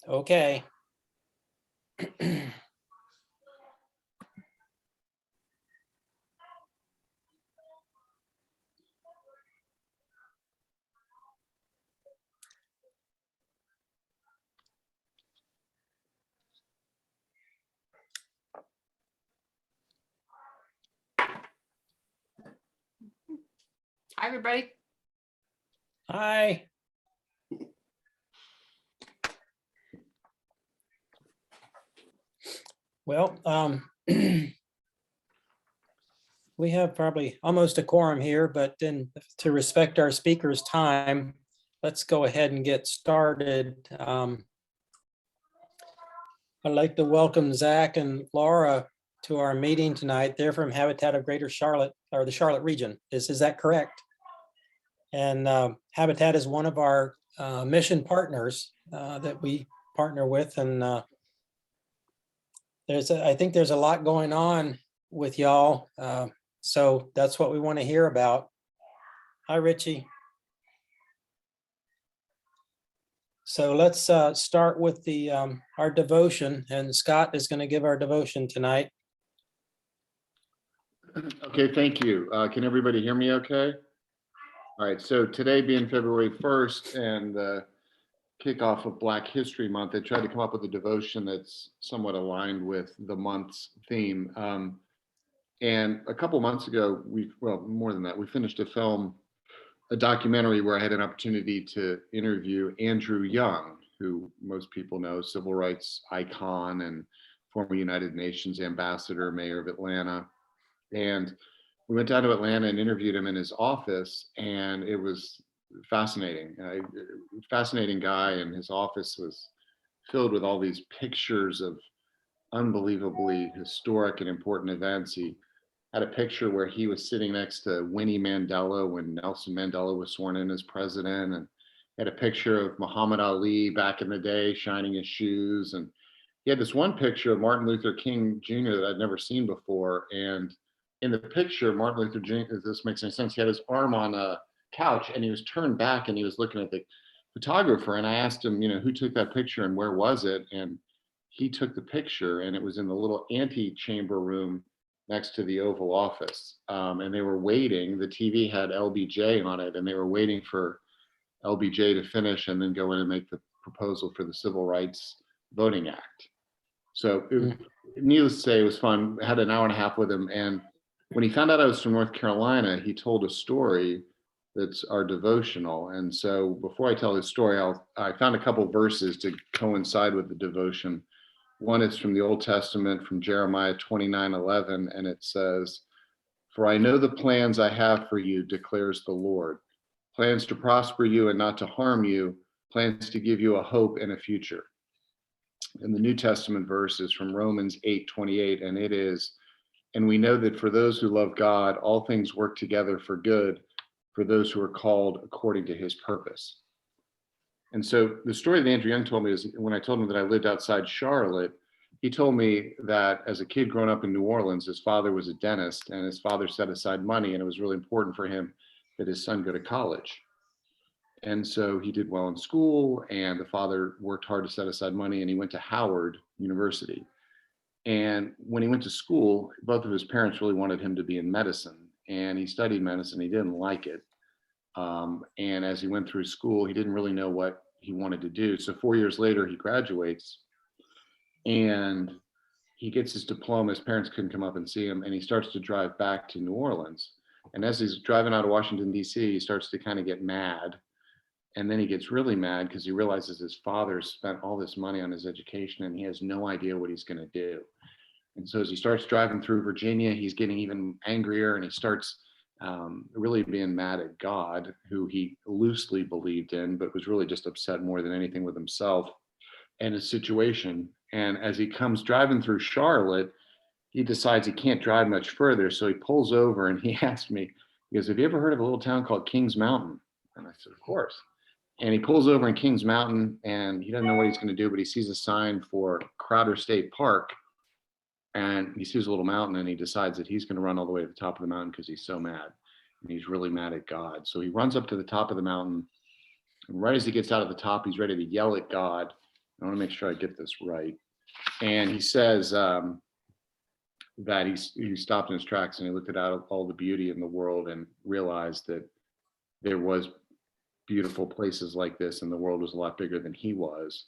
Okay. Hi, everybody. Hi. Well, we have probably almost a quorum here, but then to respect our speaker's time, let's go ahead and get started. I'd like to welcome Zach and Laura to our meeting tonight. They're from Habitat of Greater Charlotte, or the Charlotte region. Is that correct? And Habitat is one of our mission partners that we partner with. And I think there's a lot going on with y'all. So that's what we want to hear about. Hi, Richie. So let's start with our devotion, and Scott is going to give our devotion tonight. Okay, thank you. Can everybody hear me okay? All right, so today being February 1st and the kickoff of Black History Month, I tried to come up with a devotion that's somewhat aligned with the month's theme. And a couple months ago, more than that, we finished a documentary where I had an opportunity to interview Andrew Young, who most people know, civil rights icon and former United Nations ambassador, mayor of Atlanta. And we went down to Atlanta and interviewed him in his office, and it was fascinating. Fascinating guy, and his office was filled with all these pictures of unbelievably historic and important events. He had a picture where he was sitting next to Winnie Mandela when Nelson Mandela was sworn in as president, and had a picture of Muhammad Ali back in the day shining his shoes. And he had this one picture of Martin Luther King Jr. that I'd never seen before. And in the picture, Martin Luther Jr., if this makes any sense, he had his arm on a couch and he was turned back and he was looking at the photographer. And I asked him, who took that picture and where was it? And he took the picture, and it was in the little antechamber room next to the Oval Office. And they were waiting. The TV had LBJ on it, and they were waiting for LBJ to finish and then go in and make the proposal for the Civil Rights Voting Act. So needless to say, it was fun. I had an hour and a half with him. And when he found out I was from North Carolina, he told a story that's our devotional. And so before I tell his story, I found a couple verses to coincide with the devotion. One is from the Old Testament, from Jeremiah 29:11, and it says, "For I know the plans I have for you, declares the Lord, plans to prosper you and not to harm you, plans to give you a hope and a future." And the New Testament verse is from Romans 8:28, and it is, "And we know that for those who love God, all things work together for good, for those who are called according to his purpose." And so the story that Andrew Young told me is when I told him that I lived outside Charlotte, he told me that as a kid growing up in New Orleans, his father was a dentist, and his father set aside money, and it was really important for him that his son go to college. And so he did well in school, and the father worked hard to set aside money, and he went to Howard University. And when he went to school, both of his parents really wanted him to be in medicine, and he studied medicine. He didn't like it. And as he went through school, he didn't really know what he wanted to do. So 4 years later, he graduates and he gets his diploma. His parents couldn't come up and see him, and he starts to drive back to New Orleans. And as he's driving out of Washington, D.C., he starts to kind of get mad. And then he gets really mad because he realizes his father spent all this money on his education and he has no idea what he's going to do. And so as he starts driving through Virginia, he's getting even angrier, and he starts really being mad at God, who he loosely believed in, but was really just upset more than anything with himself and his situation. And as he comes driving through Charlotte, he decides he can't drive much further. So he pulls over and he asked me, he goes, "Have you ever heard of a little town called Kings Mountain?" And I said, "Of course." And he pulls over in Kings Mountain, and he doesn't know what he's going to do, but he sees a sign for Crowder State Park. And he sees a little mountain, and he decides that he's going to run all the way to the top of the mountain because he's so mad. And he's really mad at God. So he runs up to the top of the mountain. And right as he gets out of the top, he's ready to yell at God. I want to make sure I get this right. And he says that he stopped in his tracks and he looked at all the beauty in the world and realized that there was beautiful places like this and the world was a lot bigger than he was.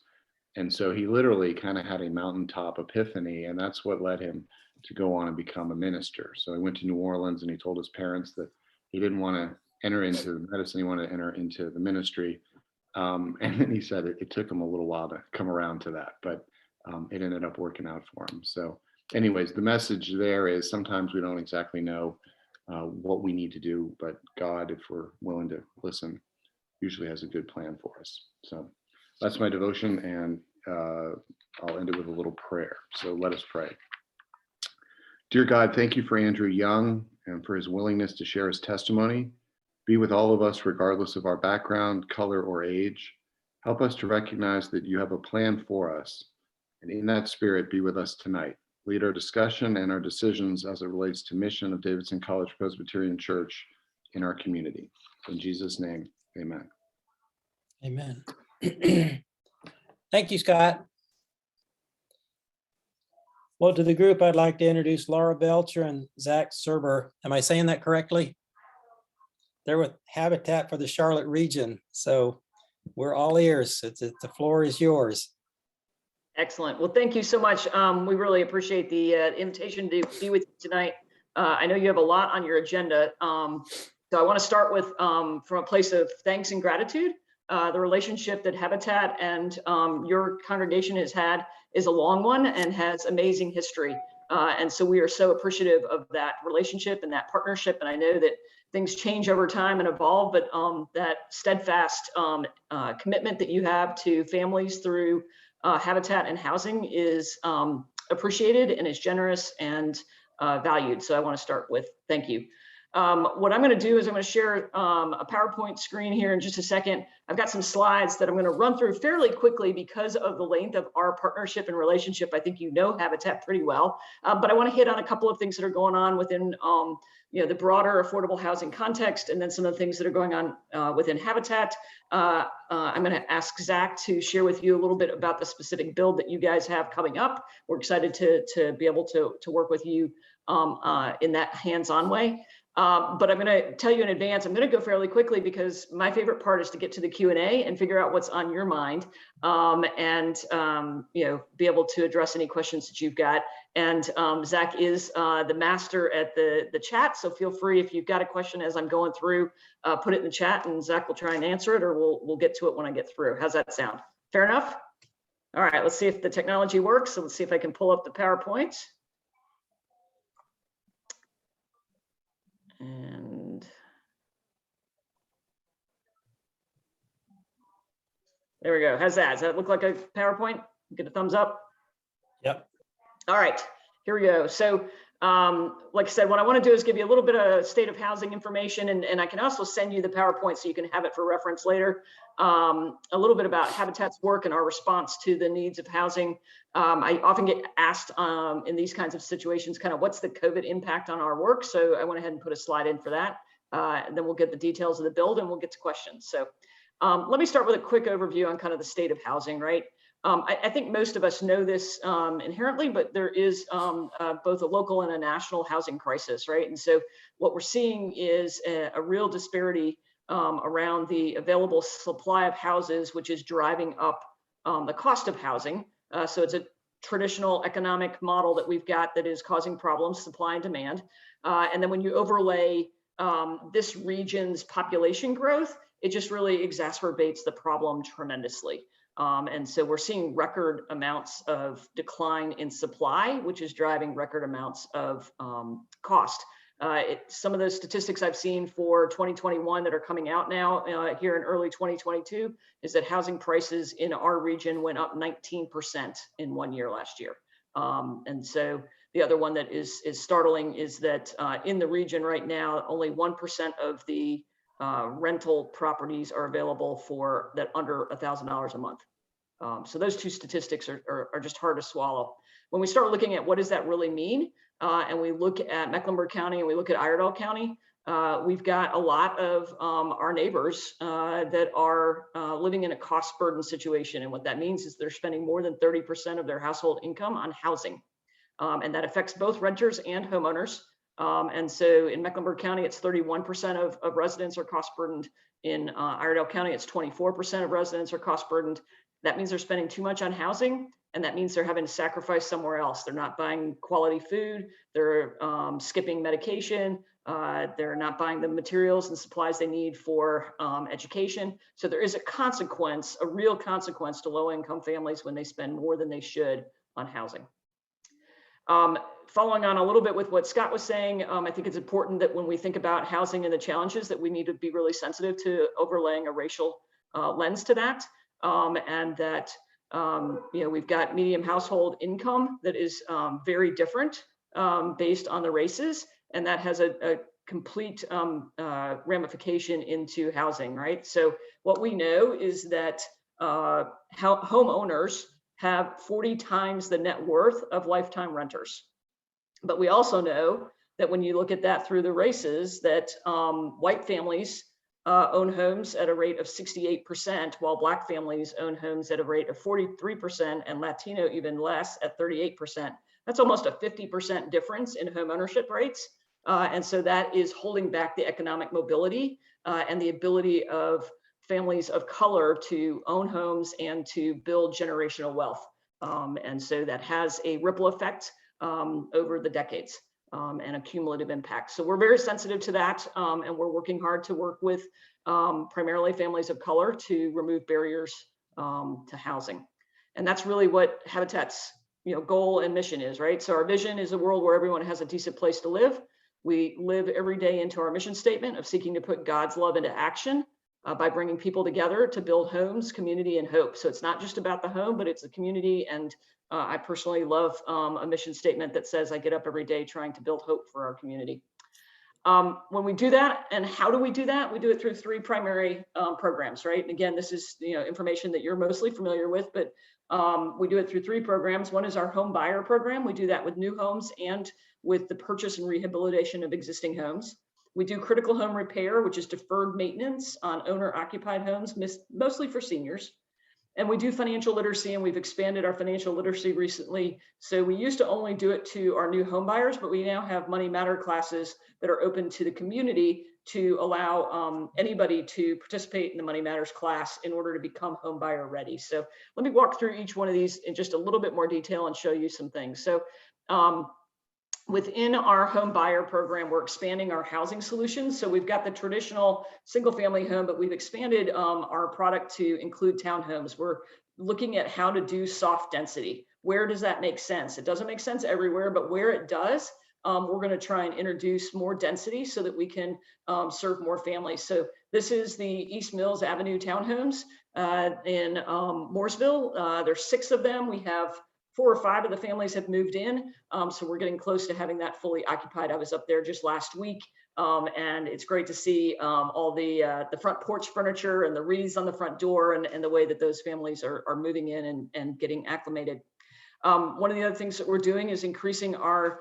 And so he literally kind of had a mountaintop epiphany, and that's what led him to go on and become a minister. So he went to New Orleans and he told his parents that he didn't want to enter into medicine, he wanted to enter into the ministry. And then he said it took him a little while to come around to that, but it ended up working out for him. So anyways, the message there is sometimes we don't exactly know what we need to do, but God, if we're willing to listen, usually has a good plan for us. So that's my devotion, and I'll end it with a little prayer. So let us pray. Dear God, thank you for Andrew Young and for his willingness to share his testimony. Be with all of us regardless of our background, color, or age. Help us to recognize that you have a plan for us, and in that spirit, be with us tonight. Lead our discussion and our decisions as it relates to mission of Davidson College Presbyterian Church in our community. In Jesus' name, amen. Amen. Thank you, Scott. Well, to the group, I'd like to introduce Laura Belcher and Zach Serber. Am I saying that correctly? They're with Habitat for the Charlotte region. So we're all ears. The floor is yours. Excellent. Well, thank you so much. We really appreciate the invitation to be with you tonight. I know you have a lot on your agenda. So I want to start with from a place of thanks and gratitude. The relationship that Habitat and your congregation has had is a long one and has amazing history. And so we are so appreciative of that relationship and that partnership. And I know that things change over time and evolve, but that steadfast commitment that you have to families through Habitat and housing is appreciated and is generous and valued. So I want to start with thank you. What I'm going to do is I'm going to share a PowerPoint screen here in just a second. I've got some slides that I'm going to run through fairly quickly because of the length of our partnership and relationship. I think you know Habitat pretty well, but I want to hit on a couple of things that are going on within the broader affordable housing context, and then some of the things that are going on within Habitat. I'm going to ask Zach to share with you a little bit about the specific build that you guys have coming up. We're excited to be able to work with you in that hands-on way. But I'm going to tell you in advance, I'm going to go fairly quickly because my favorite part is to get to the Q&A and figure out what's on your mind, and be able to address any questions that you've got. And Zach is the master at the chat, so feel free if you've got a question as I'm going through, put it in the chat, and Zach will try and answer it, or we'll get to it when I get through. How's that sound? Fair enough? All right, let's see if the technology works. So let's see if I can pull up the PowerPoint. And there we go. How's that? Does that look like a PowerPoint? Get a thumbs up? Yep. All right, here we go. So like I said, what I want to do is give you a little bit of state of housing information, and I can also send you the PowerPoint so you can have it for reference later. A little bit about Habitat's work and our response to the needs of housing. I often get asked in these kinds of situations, kind of what's the COVID impact on our work? So I went ahead and put a slide in for that. And then we'll get the details of the build and we'll get to questions. So let me start with a quick overview on kind of the state of housing, right? I think most of us know this inherently, but there is both a local and a national housing crisis, right? And so what we're seeing is a real disparity around the available supply of houses, which is driving up the cost of housing. So it's a traditional economic model that we've got that is causing problems, supply and demand. And then when you overlay this region's population growth, it just really exacerbates the problem tremendously. And so we're seeing record amounts of decline in supply, which is driving record amounts of cost. Some of the statistics I've seen for 2021 that are coming out now here in early 2022 is that housing prices in our region went up 19% in 1 year last year. And so the other one that is startling is that in the region right now, only 1% of the rental properties are available for that under $1,000 a month. So those two statistics are just hard to swallow. When we start looking at what does that really mean, and we look at Mecklenburg County and we look at Iredell County, we've got a lot of our neighbors that are living in a cost burden situation. And what that means is they're spending more than 30% of their household income on housing. And that affects both renters and homeowners. And so in Mecklenburg County, it's 31% of residents are cost burdened. In Iredell County, it's 24% of residents are cost burdened. That means they're spending too much on housing, and that means they're having to sacrifice somewhere else. They're not buying quality food, they're skipping medication, they're not buying the materials and supplies they need for education. So there is a consequence, a real consequence to low-income families when they spend more than they should on housing. Following on a little bit with what Scott was saying, I think it's important that when we think about housing and the challenges, that we need to be really sensitive to overlaying a racial lens to that, and that we've got median household income that is very different based on the races, and that has a complete ramification into housing, right? So what we know is that homeowners have 40 times the net worth of lifetime renters. But we also know that when you look at that through the races, that white families own homes at a rate of 68%, while Black families own homes at a rate of 43%, and Latino even less at 38%. That's almost a 50% difference in home ownership rates. And so that is holding back the economic mobility and the ability of families of color to own homes and to build generational wealth. And so that has a ripple effect over the decades and a cumulative impact. So we're very sensitive to that, and we're working hard to work with primarily families of color to remove barriers to housing. And that's really what Habitat's goal and mission is, right? So our vision is a world where everyone has a decent place to live. We live every day into our mission statement of seeking to put God's love into action by bringing people together to build homes, community, and hope. So it's not just about the home, but it's the community. And I personally love a mission statement that says, I get up every day trying to build hope for our community. When we do that, and how do we do that? We do it through three primary programs, right? And again, this is information that you're mostly familiar with, but we do it through three programs. One is our home buyer program. We do that with new homes and with the purchase and rehabilitation of existing homes. We do critical home repair, which is deferred maintenance on owner-occupied homes, mostly for seniors. And we do financial literacy, and we've expanded our financial literacy recently. So we used to only do it to our new home buyers, but we now have Money Matter classes that are open to the community to allow anybody to participate in the Money Matters class in order to become home buyer ready. So let me walk through each one of these in just a little bit more detail and show you some things. So within our home buyer program, we're expanding our housing solutions. So we've got the traditional single family home, but we've expanded our product to include townhomes. We're looking at how to do soft density. Where does that make sense? It doesn't make sense everywhere, but where it does, we're going to try and introduce more density so that we can serve more families. So this is the East Mills Avenue townhomes in Mooresville. There's 6 of them. We have 4 or 5 of the families have moved in. So we're getting close to having that fully occupied. I was up there just last week, and it's great to see all the front porch furniture and the wreaths on the front door and the way that those families are moving in and getting acclimated. One of the other things that we're doing is increasing our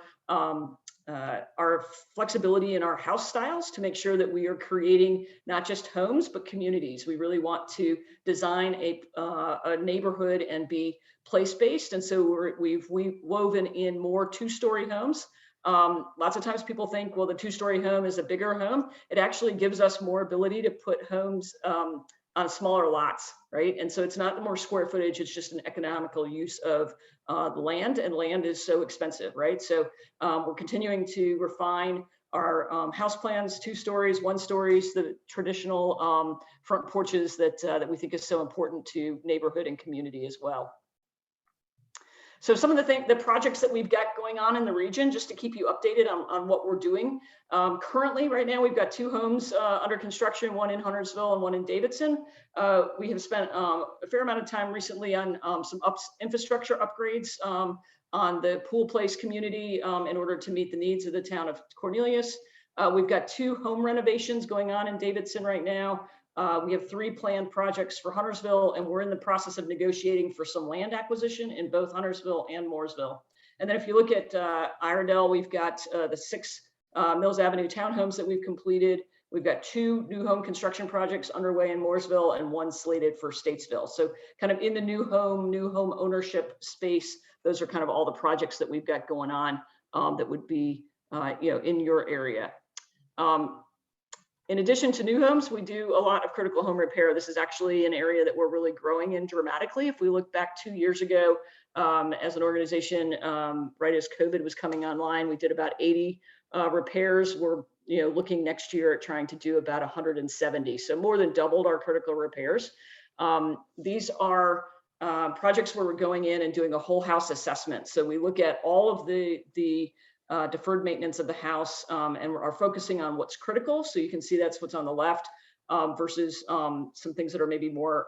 flexibility in our house styles to make sure that we are creating not just homes, but communities. We really want to design a neighborhood and be place-based. And so we've woven in more 2-story homes. Lots of times people think, well, the 2-story home is a bigger home. It actually gives us more ability to put homes on smaller lots, right? And so it's not the more square footage, it's just an economical use of the land, and land is so expensive, right? So we're continuing to refine our house plans, 2 stories, 1 stories, the traditional front porches that we think is so important to neighborhood and community as well. So some of the projects that we've got going on in the region, just to keep you updated on what we're doing. Currently, right now, we've got 2 homes under construction, one in Huntersville and one in Davidson. We have spent a fair amount of time recently on some infrastructure upgrades on the Pool Place community in order to meet the needs of the town of Cornelius. We've got 2 home renovations going on in Davidson right now. We have 3 planned projects for Huntersville, and we're in the process of negotiating for some land acquisition in both Huntersville and Mooresville. And then if you look at Iredell, we've got the 6 Mills Avenue townhomes that we've completed. We've got 2 new home construction projects underway in Mooresville and 1 slated for Statesville. So kind of in the new home ownership space, those are kind of all the projects that we've got going on that would be in your area. In addition to new homes, we do a lot of critical home repair. This is actually an area that we're really growing in dramatically. If we look back 2 years ago, as an organization, right as COVID was coming online, we did about 80 repairs. We're looking next year at trying to do about 170. So more than doubled our critical repairs. These are projects where we're going in and doing a whole house assessment. So we look at all of the deferred maintenance of the house and are focusing on what's critical. So you can see that's what's on the left versus some things that are maybe more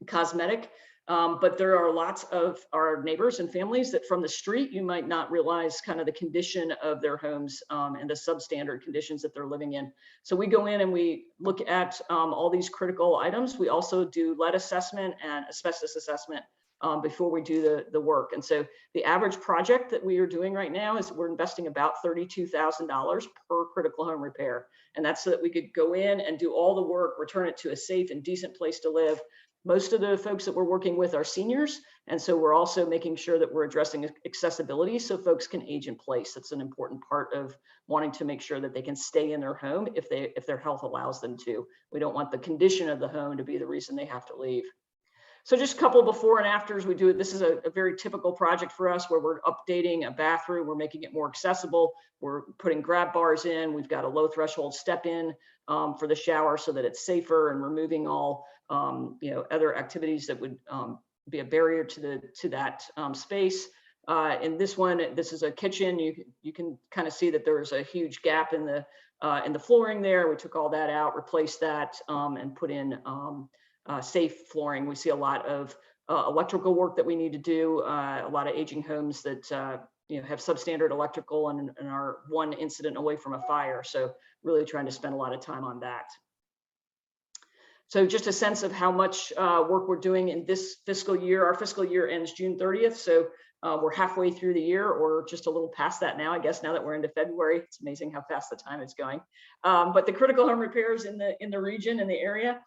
cosmetic. But there are lots of our neighbors and families that from the street, you might not realize kind of the condition of their homes and the substandard conditions that they're living in. So we go in and we look at all these critical items. We also do lead assessment and asbestos assessment before we do the work. And so the average project that we are doing right now is we're investing about $32,000 per critical home repair. And that's so that we could go in and do all the work, return it to a safe and decent place to live. Most of the folks that we're working with are seniors. And so we're also making sure that we're addressing accessibility so folks can age in place. That's an important part of wanting to make sure that they can stay in their home if their health allows them to. We don't want the condition of the home to be the reason they have to leave. So just a couple before and afters we do it. This is a very typical project for us where we're updating a bathroom. We're making it more accessible. We're putting grab bars in. We've got a low threshold step in for the shower so that it's safer and removing all other activities that would be a barrier to that space. In this one, this is a kitchen. You can kind of see that there's a huge gap in the flooring there. We took all that out, replaced that, and put in safe flooring. We see a lot of electrical work that we need to do. A lot of aging homes that have substandard electrical and are one incident away from a fire. So really trying to spend a lot of time on that. So just a sense of how much work we're doing in this fiscal year. Our fiscal year ends June 30th. So we're halfway through the year or just a little past that now, I guess, now that we're into February. It's amazing how fast the time is going. But the critical home repairs in the region, in the area,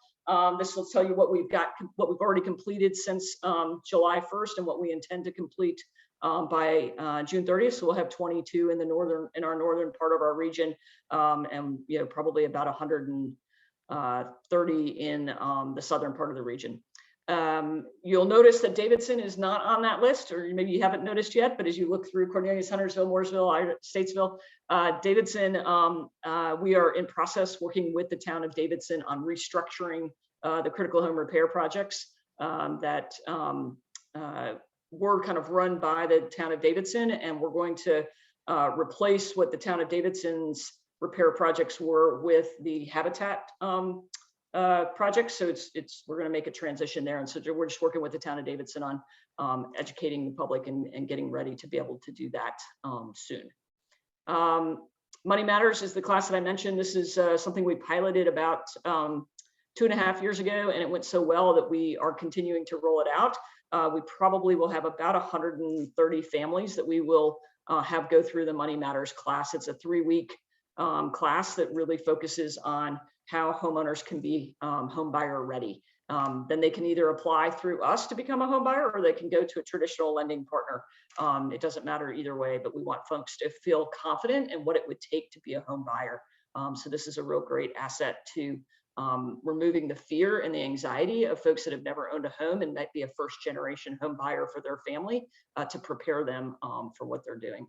this will tell you what we've already completed since July 1st and what we intend to complete by June 30th. So we'll have 22 in our northern part of our region, and probably about 130 in the southern part of the region. You'll notice that Davidson is not on that list, or maybe you haven't noticed yet, but as you look through Cornelius, Huntersville, Mooresville, Statesville, Davidson, we are in process working with the town of Davidson on restructuring the critical home repair projects that were kind of run by the town of Davidson, and we're going to replace what the town of Davidson's repair projects were with the Habitat projects. So we're going to make a transition there, and so we're just working with the town of Davidson on educating the public and getting ready to be able to do that soon. Money Matters is the class that I mentioned. This is something we piloted about 2.5 years ago, and it went so well that we are continuing to roll it out. We probably will have about 130 families that we will have go through the Money Matters class. It's a 3-week class that really focuses on how homeowners can be home buyer ready. Then they can either apply through us to become a home buyer, or they can go to a traditional lending partner. It doesn't matter either way, but we want folks to feel confident in what it would take to be a home buyer. So this is a real great asset to removing the fear and the anxiety of folks that have never owned a home and might be a first-generation home buyer for their family, to prepare them for what they're doing.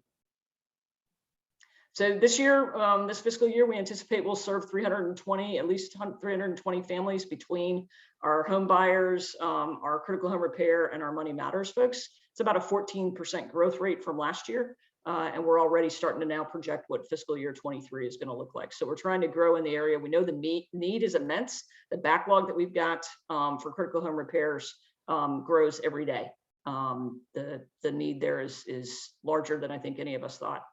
So this year, this fiscal year, we anticipate we'll serve at least 320 families between our home buyers, our critical home repair, and our Money Matters folks. It's about a 14% growth rate from last year. And we're already starting to now project what fiscal year 23 is going to look like. So we're trying to grow in the area. We know the need is immense. The backlog that we've got for critical home repairs grows every day. The need there is larger than I think any of us thought.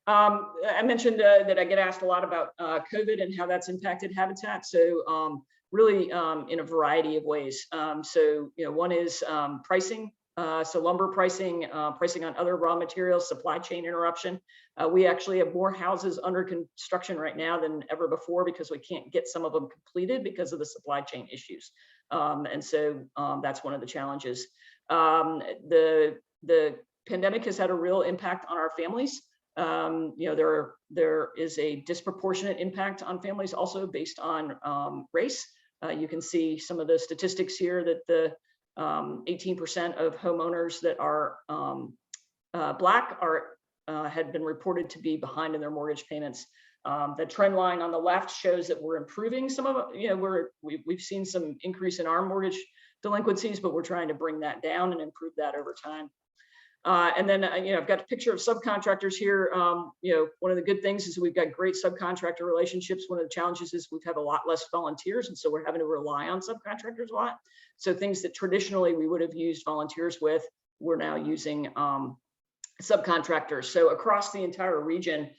I mentioned that I get asked a lot about COVID and how that's impacted Habitat. So really in a variety of ways. So one is pricing. So lumber pricing, pricing on other raw materials, supply chain interruption. We actually have more houses under construction right now than ever before because we can't get some of them completed because of the supply chain issues. And so that's one of the challenges. The pandemic has had a real impact on our families. There is a disproportionate impact on families also based on race. You can see some of the statistics here that the 18% of homeowners that are Black had been reported to be behind in their mortgage payments. The trend line on the left shows that we're improving some of it. We've seen some increase in our mortgage delinquencies, but we're trying to bring that down and improve that over time. And then, I've got a picture of subcontractors here. One of the good things is we've got great subcontractor relationships. One of the challenges is we've had a lot less volunteers, and so we're having to rely on subcontractors a lot. So things that traditionally we would have used volunteers with, we're now using subcontractors. So across the entire region,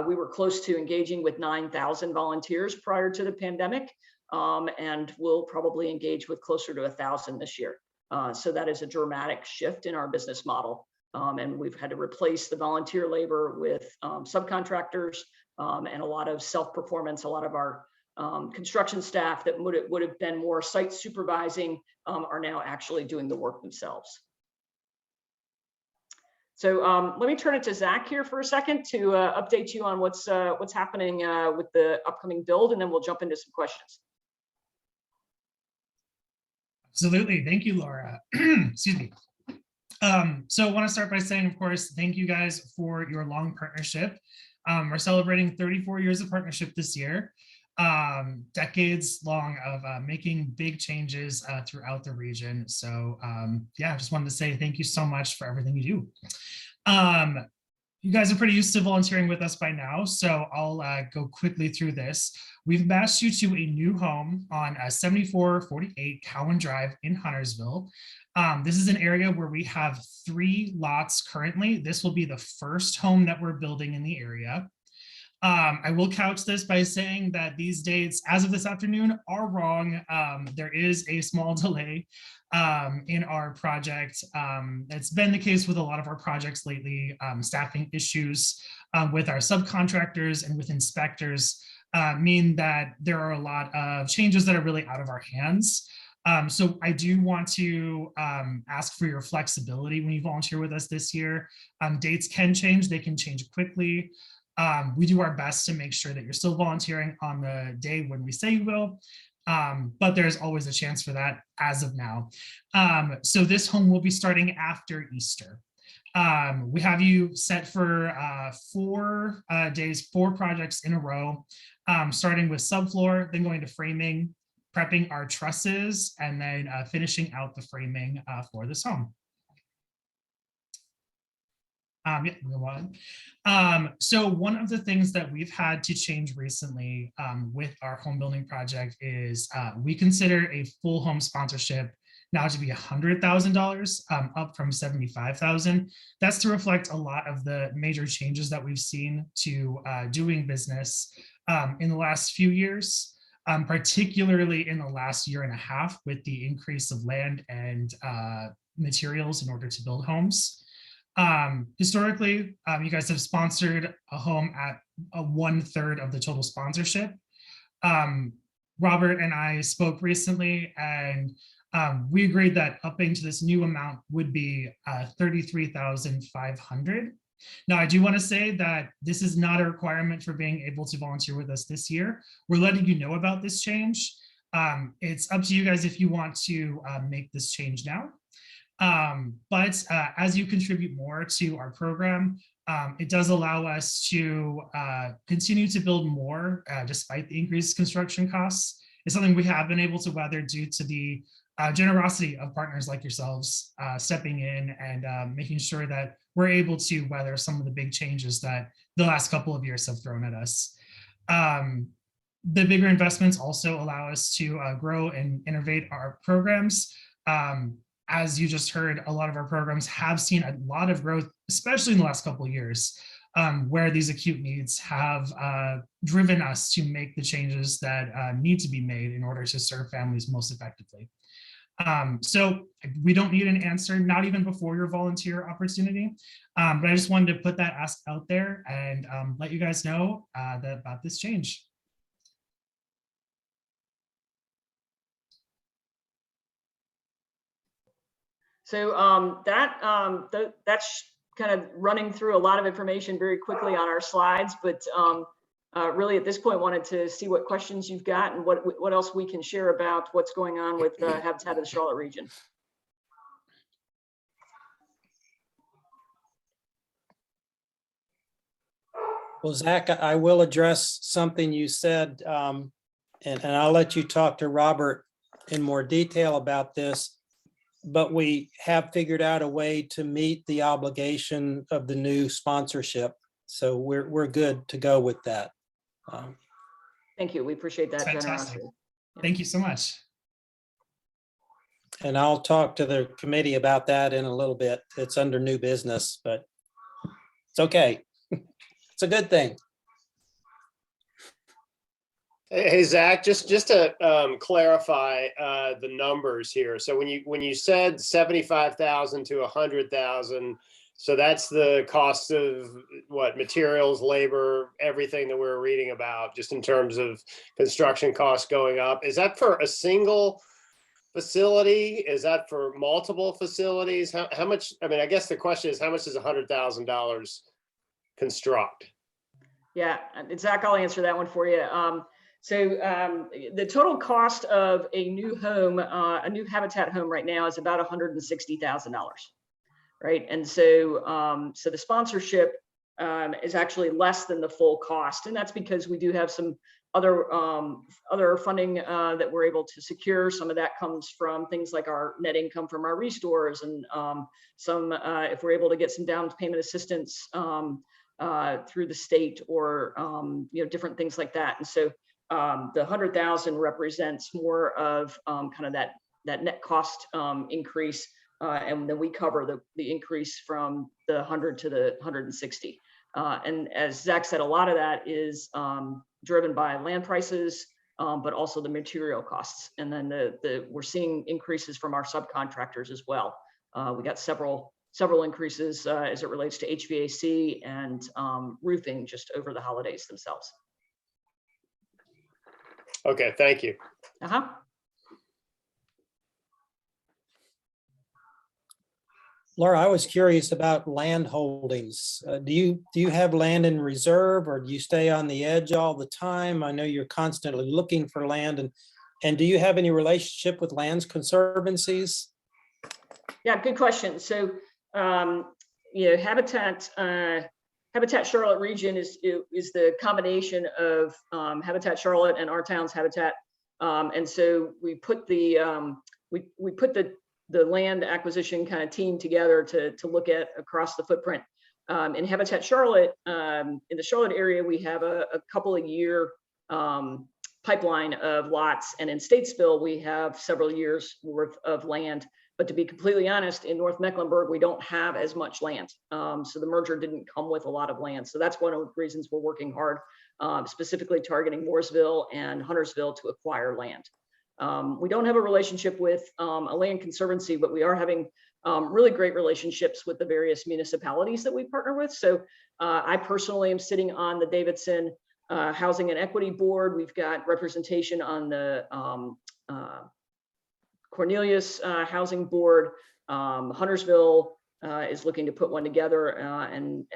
we were close to engaging with 9,000 volunteers prior to the pandemic, and we'll probably engage with closer to 1,000 this year. So that is a dramatic shift in our business model. And we've had to replace the volunteer labor with subcontractors and a lot of self-performance. A lot of our construction staff that would have been more site supervising are now actually doing the work themselves. So let me turn it to Zach here for a second to update you on what's happening with the upcoming build, and then we'll jump into some questions. Absolutely. Thank you, Laura. Excuse me. So I want to start by saying, of course, thank you guys for your long partnership. We're celebrating 34 years of partnership this year, decades long of making big changes throughout the region. So yeah, I just wanted to say thank you so much for everything you do. You guys are pretty used to volunteering with us by now, so I'll go quickly through this. We've matched you to a new home on 7448 Cowan Drive in Huntersville. This is an area where we have 3 lots currently. This will be the first home that we're building in the area. I will couch this by saying that these dates, as of this afternoon, are wrong. There is a small delay in our project. It's been the case with a lot of our projects lately. Staffing issues with our subcontractors and with inspectors mean that there are a lot of changes that are really out of our hands. So I do want to ask for your flexibility when you volunteer with us this year. Dates can change, they can change quickly. We do our best to make sure that you're still volunteering on the day when we say you will, but there's always a chance for that as of now. So this home will be starting after Easter. We have you set for 4 days, 4 projects in a row, starting with subfloor, then going to framing, prepping our trusses, and then finishing out the framing for this home. Yeah, go on. So one of the things that we've had to change recently with our home building project is we consider a full home sponsorship now to be $100,000, up from $75,000. That's to reflect a lot of the major changes that we've seen to doing business in the last few years, particularly in the last year and a half with the increase of land and materials in order to build homes. Historically, you guys have sponsored a home at 1/3 of the total sponsorship. Robert and I spoke recently, and we agreed that upping to this new amount would be $33,500. Now, I do want to say that this is not a requirement for being able to volunteer with us this year. We're letting you know about this change. It's up to you guys if you want to make this change now. But as you contribute more to our program, it does allow us to continue to build more despite the increased construction costs. It's something we have been able to weather due to the generosity of partners like yourselves stepping in and making sure that we're able to weather some of the big changes that the last couple of years have thrown at us. The bigger investments also allow us to grow and innovate our programs. As you just heard, a lot of our programs have seen a lot of growth, especially in the last couple of years, where these acute needs have driven us to make the changes that need to be made in order to serve families most effectively. So we don't need an answer, not even before your volunteer opportunity. But I just wanted to put that ask out there and let you guys know about this change. So that's kind of running through a lot of information very quickly on our slides, but really at this point wanted to see what questions you've got and what else we can share about what's going on with Habitat of the Charlotte region. Well, Zach, I will address something you said, and I'll let you talk to Robert in more detail about this. But we have figured out a way to meet the obligation of the new sponsorship. So we're good to go with that. Thank you. We appreciate that Fantastic. generosity. Thank you so much. And I'll talk to the committee about that in a little bit. It's under new business, but it's okay. It's a good thing. Hey, Zach, just to clarify the numbers here. So when you said 75,000 to 100,000, so that's the cost of what, materials, labor, everything that we're reading about, just in terms of construction costs going up. Is that for a single facility? Is that for multiple facilities? How much? I mean, I guess the question is, how much does $100,000 construct? Yeah, Zach, I'll answer that one for you. So the total cost of a new home, a new Habitat home right now is about $160,000, right? And so so the sponsorship is actually less than the full cost, and that's because we do have some other funding that we're able to secure. Some of that comes from things like our net income from our restores, and some if we're able to get some down payment assistance through the state, or different things like that. And so the 100,000 represents more of kind of that net cost increase, and then we cover the increase from the 100 to the 160. And as Zach said, a lot of that is driven by land prices, but also the material costs. And then we're seeing increases from our subcontractors as well. We got several increases as it relates to HVAC and roofing just over the holidays themselves. Okay, thank you. Uh-huh. Laura, I was curious about land holdings. Do you have land in reserve, or do you stay on the edge all the time? I know you're constantly looking for land, and do you have any relationship with lands conservancies? Yeah, good question. So Habitat Charlotte region is the combination of Habitat Charlotte and our town's Habitat, and so we put the land acquisition kind of team together to look at across the footprint. In Habitat Charlotte, in the Charlotte area, we have a couple of year pipeline of lots, and in Statesville we have several years worth of land. But to be completely honest, in North Mecklenburg, we don't have as much land. So the merger didn't come with a lot of land. So that's one of the reasons we're working hard, specifically targeting Mooresville and Huntersville to acquire land. We don't have a relationship with a land conservancy, but we are having really great relationships with the various municipalities that we partner with. So I personally am sitting on the Davidson Housing and Equity Board. We've got representation on the Cornelius Housing Board. Huntersville is looking to put one together and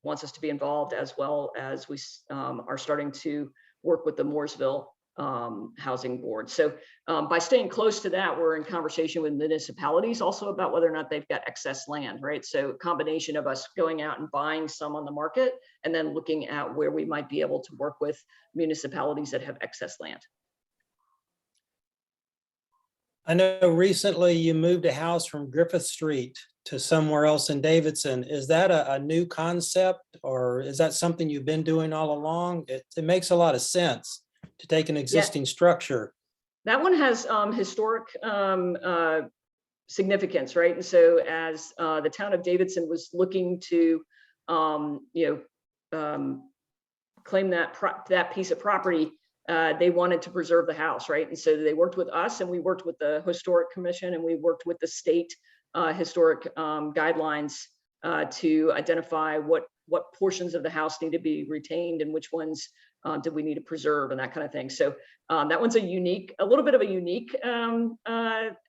wants us to be involved, as well as we are starting to work with the Mooresville Housing Board. So by staying close to that, we're in conversation with municipalities also about whether or not they've got excess land, right? So a combination of us going out and buying some on the market, and then looking at where we might be able to work with municipalities that have excess land. I know recently you moved a house from Griffith Street to somewhere else in Davidson. Is that a new concept, or is that something you've been doing all along? It makes a lot of sense to take an existing structure. That one has historic significance, right? And so as the town of Davidson was looking to, claim that piece of property, they wanted to preserve the house, right? And so they worked with us, and we worked with the Historic Commission, and we worked with the state historic guidelines to identify what portions of the house need to be retained and which ones do we need to preserve and that kind of thing. So that one's a little bit of a unique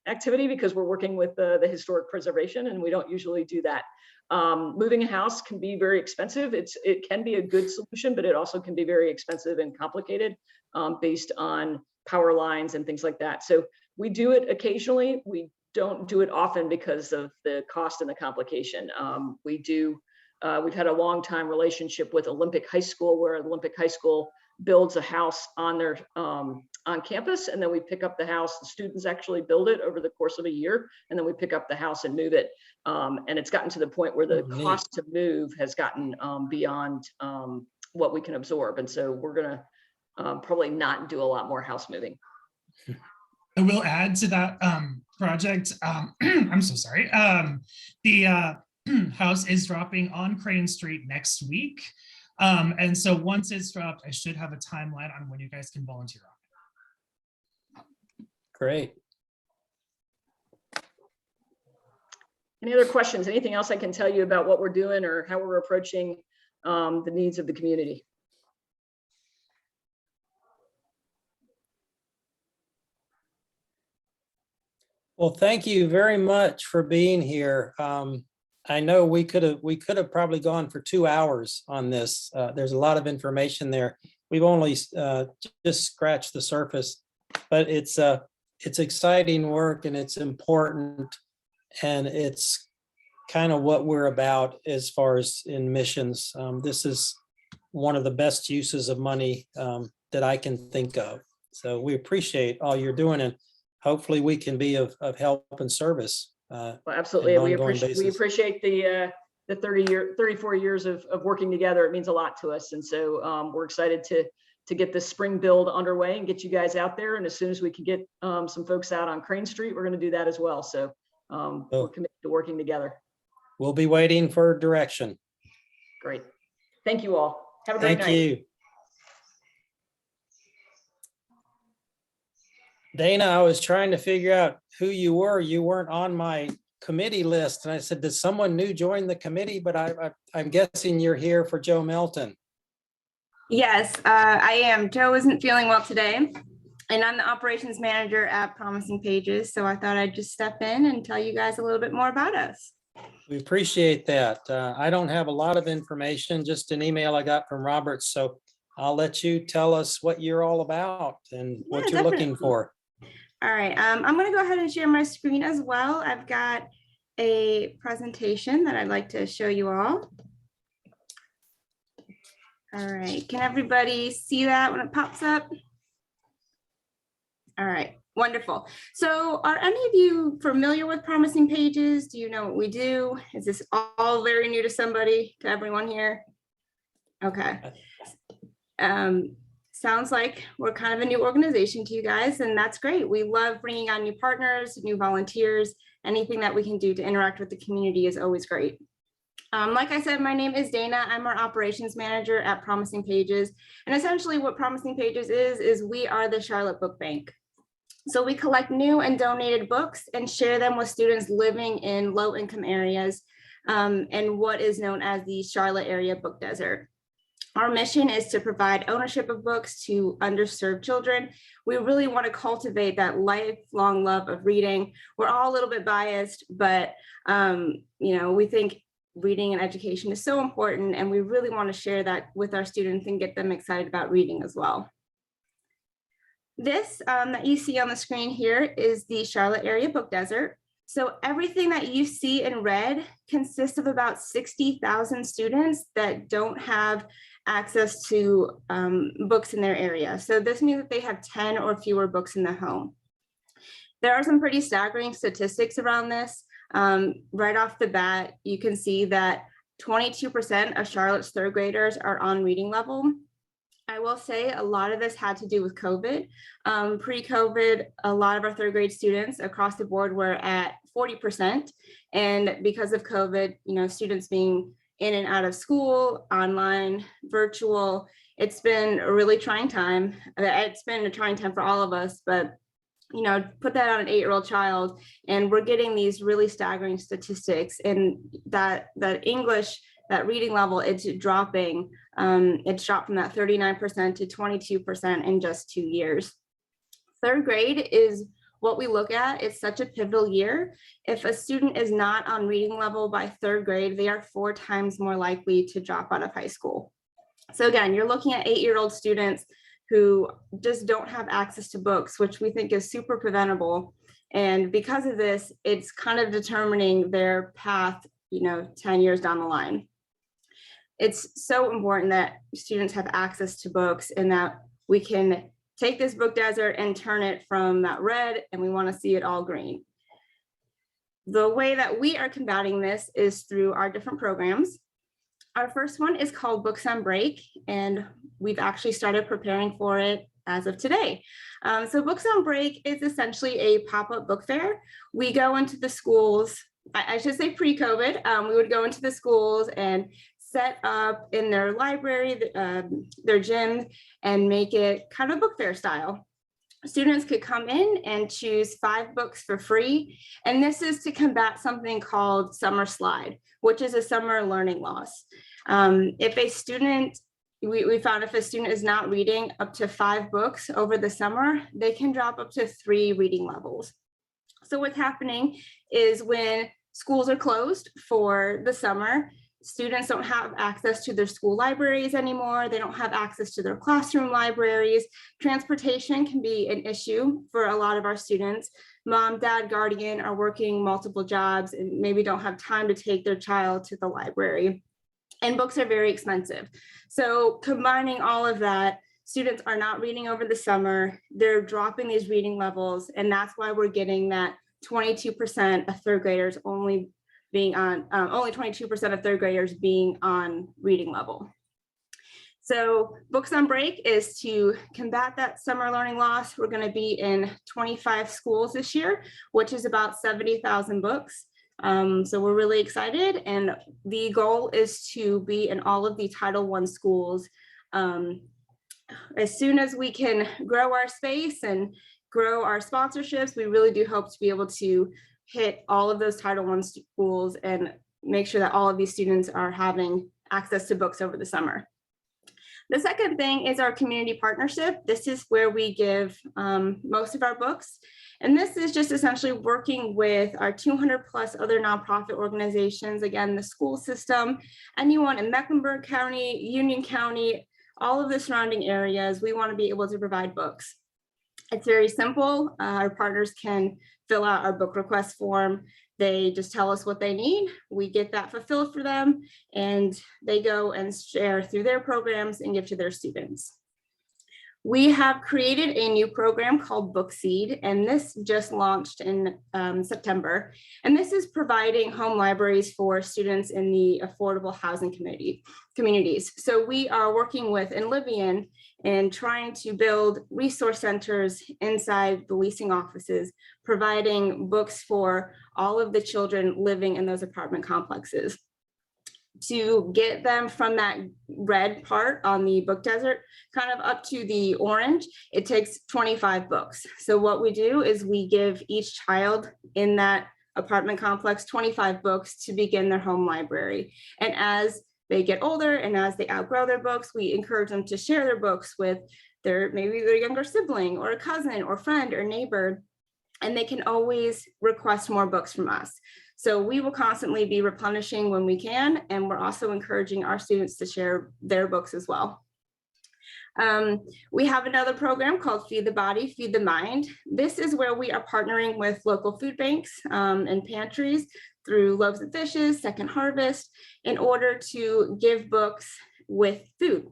activity because we're working with the historic preservation, and we don't usually do that. Moving a house can be very expensive. It can be a good solution, but it also can be very expensive and complicated based on power lines and things like that. So we do it occasionally. We don't do it often because of the cost and the complication. We've had a long time relationship with Olympic High School, where Olympic High School builds a house on their on campus, and then we pick up the house. The students actually build it over the course of a year, and then we pick up the house and move it. And it's gotten to the point where the cost to move has gotten beyond what we can absorb, and so we're gonna probably not do a lot more house moving. I will add to that project. I'm so sorry. The house is dropping on Crane Street next week. And so once it's dropped, I should have a timeline on when you guys can volunteer on it. Great. Any other questions? Anything else I can tell you about what we're doing or how we're approaching the needs of the community? Well, thank you very much for being here. I know we could have probably gone for 2 hours on this. There's a lot of information there. We've only just scratched the surface, but it's exciting work, and it's important, and it's kind of what we're about as far as in missions. This is one of the best uses of money that I can think of. So we appreciate all you're doing, and hopefully we can be of help and service. Well, absolutely. We basis. appreciate the 34 years of working together. It means a lot to us. And so we're excited to get this spring build underway and get you guys out there. And as soon as we can get some folks out on Crane Street, we're going to do that as well. So we're committed to working together. We'll be waiting for direction. Great. Thank you all. Have a great night. Thank you. Dana, I was trying to figure out who you were. You weren't on my committee list. And I said, did someone new join the committee? But I'm guessing you're here for Joe Melton. Yes, I am. Joe isn't feeling well today, and I'm the operations manager at Promising Pages. So I thought I'd just step in and tell you guys a little bit more about us. We appreciate that. I don't have a lot of information, just an email I got from Robert. So I'll let you tell us what you're all about and what you're looking for. All right, I'm going to go ahead and share my screen as well. I've got a presentation that I'd like to show you all. All right, can everybody see that when it pops up? All right, wonderful. So are any of you familiar with Promising Pages? Do you know what we do? Is this all very new to somebody, to everyone here? Okay. Sounds like we're kind of a new organization to you guys, and that's great. We love bringing on new partners, new volunteers. Anything that we can do to interact with the community is always great. Like I said, my name is Dana. I'm our operations manager at Promising Pages. And essentially what Promising Pages is we are the Charlotte Book Bank. So we collect new and donated books and share them with students living in low-income areas and what is known as the Charlotte area book desert. Our mission is to provide ownership of books to underserved children. We really want to cultivate that lifelong love of reading. We're all a little bit biased, but we think reading and education is so important, and we really want to share that with our students and get them excited about reading as well. This that you see on the screen here is the Charlotte area book desert. So everything that you see in red consists of about 60,000 students that don't have access to books in their area. So this means that they have 10 or fewer books in their home. There are some pretty staggering statistics around this. Right off the bat, you can see that 22% of Charlotte's third graders are on reading level. I will say a lot of this had to do with COVID. Pre-COVID, a lot of our third grade students across the board were at 40%. And because of COVID, students being in and out of school, online, virtual, It's been a really trying time. It's been a trying time for all of us, but put that on an 8-year-old child, and we're getting these really staggering statistics. And that English, that reading level, it's dropping. It's dropped from that 39% to 22% in just 2 years. Third grade is what we look at. It's such a pivotal year. If a student is not on reading level by 3rd grade, they are 4 times more likely to drop out of high school. So again, you're looking at 8-year-old students who just don't have access to books, which we think is super preventable. And because of this, it's kind of determining their path, 10 years down the line. It's so important that students have access to books and that we can take this book desert and turn it from that red, and we want to see it all green. The way that we are combating this is through our different programs. Our first one is called Books on Break, and we've actually started preparing for it as of today. So Books on Break is essentially a pop-up book fair. We go into the schools, I should say pre-COVID, we would go into the schools and set up in their library, their gym, and make it kind of book fair style. Students could come in and choose 5 books for free. And this is to combat something called summer slide, which is a summer learning loss. If a student, we found if a student is not reading up to 5 books over the summer, they can drop up to 3 reading levels. So what's happening is when schools are closed for the summer, students don't have access to their school libraries anymore. They don't have access to their classroom libraries. Transportation can be an issue for a lot of our students. Mom, dad, guardian are working multiple jobs and maybe don't have time to take their child to the library. And books are very expensive. So combining all of that, students are not reading over the summer. They're dropping these reading levels. And that's why we're getting that 22% of 3rd graders only being on, only 22% of 3rd graders being on reading level. So Books on Break is to combat that summer learning loss. We're going to be in 25 schools this year, which is about 70,000 books. So we're really excited. And the goal is to be in all of the Title I schools. As soon as we can grow our space and grow our sponsorships, we really do hope to be able to hit all of those Title I schools and make sure that all of these students are having access to books over the summer. The second thing is our community partnership. This is where we give most of our books. And this is just essentially working with our 200 plus other nonprofit organizations, again, the school system, anyone in Mecklenburg County, Union County, all of the surrounding areas. We want to be able to provide books. It's very simple. Our partners can fill out our book request form. They just tell us what they need. We get that fulfilled for them, and they go and share through their programs and give to their students. We have created a new program called Book Seed, and this just launched in September. And this is providing home libraries for students in the affordable housing communities. So we are working with Enlivian and trying to build resource centers inside the leasing offices, providing books for all of the children living in those apartment complexes. To get them from that red part on the book desert kind of up to the orange, it takes 25 books. So what we do is we give each child in that apartment complex 25 books to begin their home library. And as they get older and as they outgrow their books, we encourage them to share their books with maybe their younger sibling or a cousin or friend or neighbor, and they can always request more books from us. So we will constantly be replenishing when we can, and we're also encouraging our students to share their books as well. We have another program called Feed the Body, Feed the Mind. This is where we are partnering with local food banks and pantries through Loaves and Fishes, Second Harvest, in order to give books with food.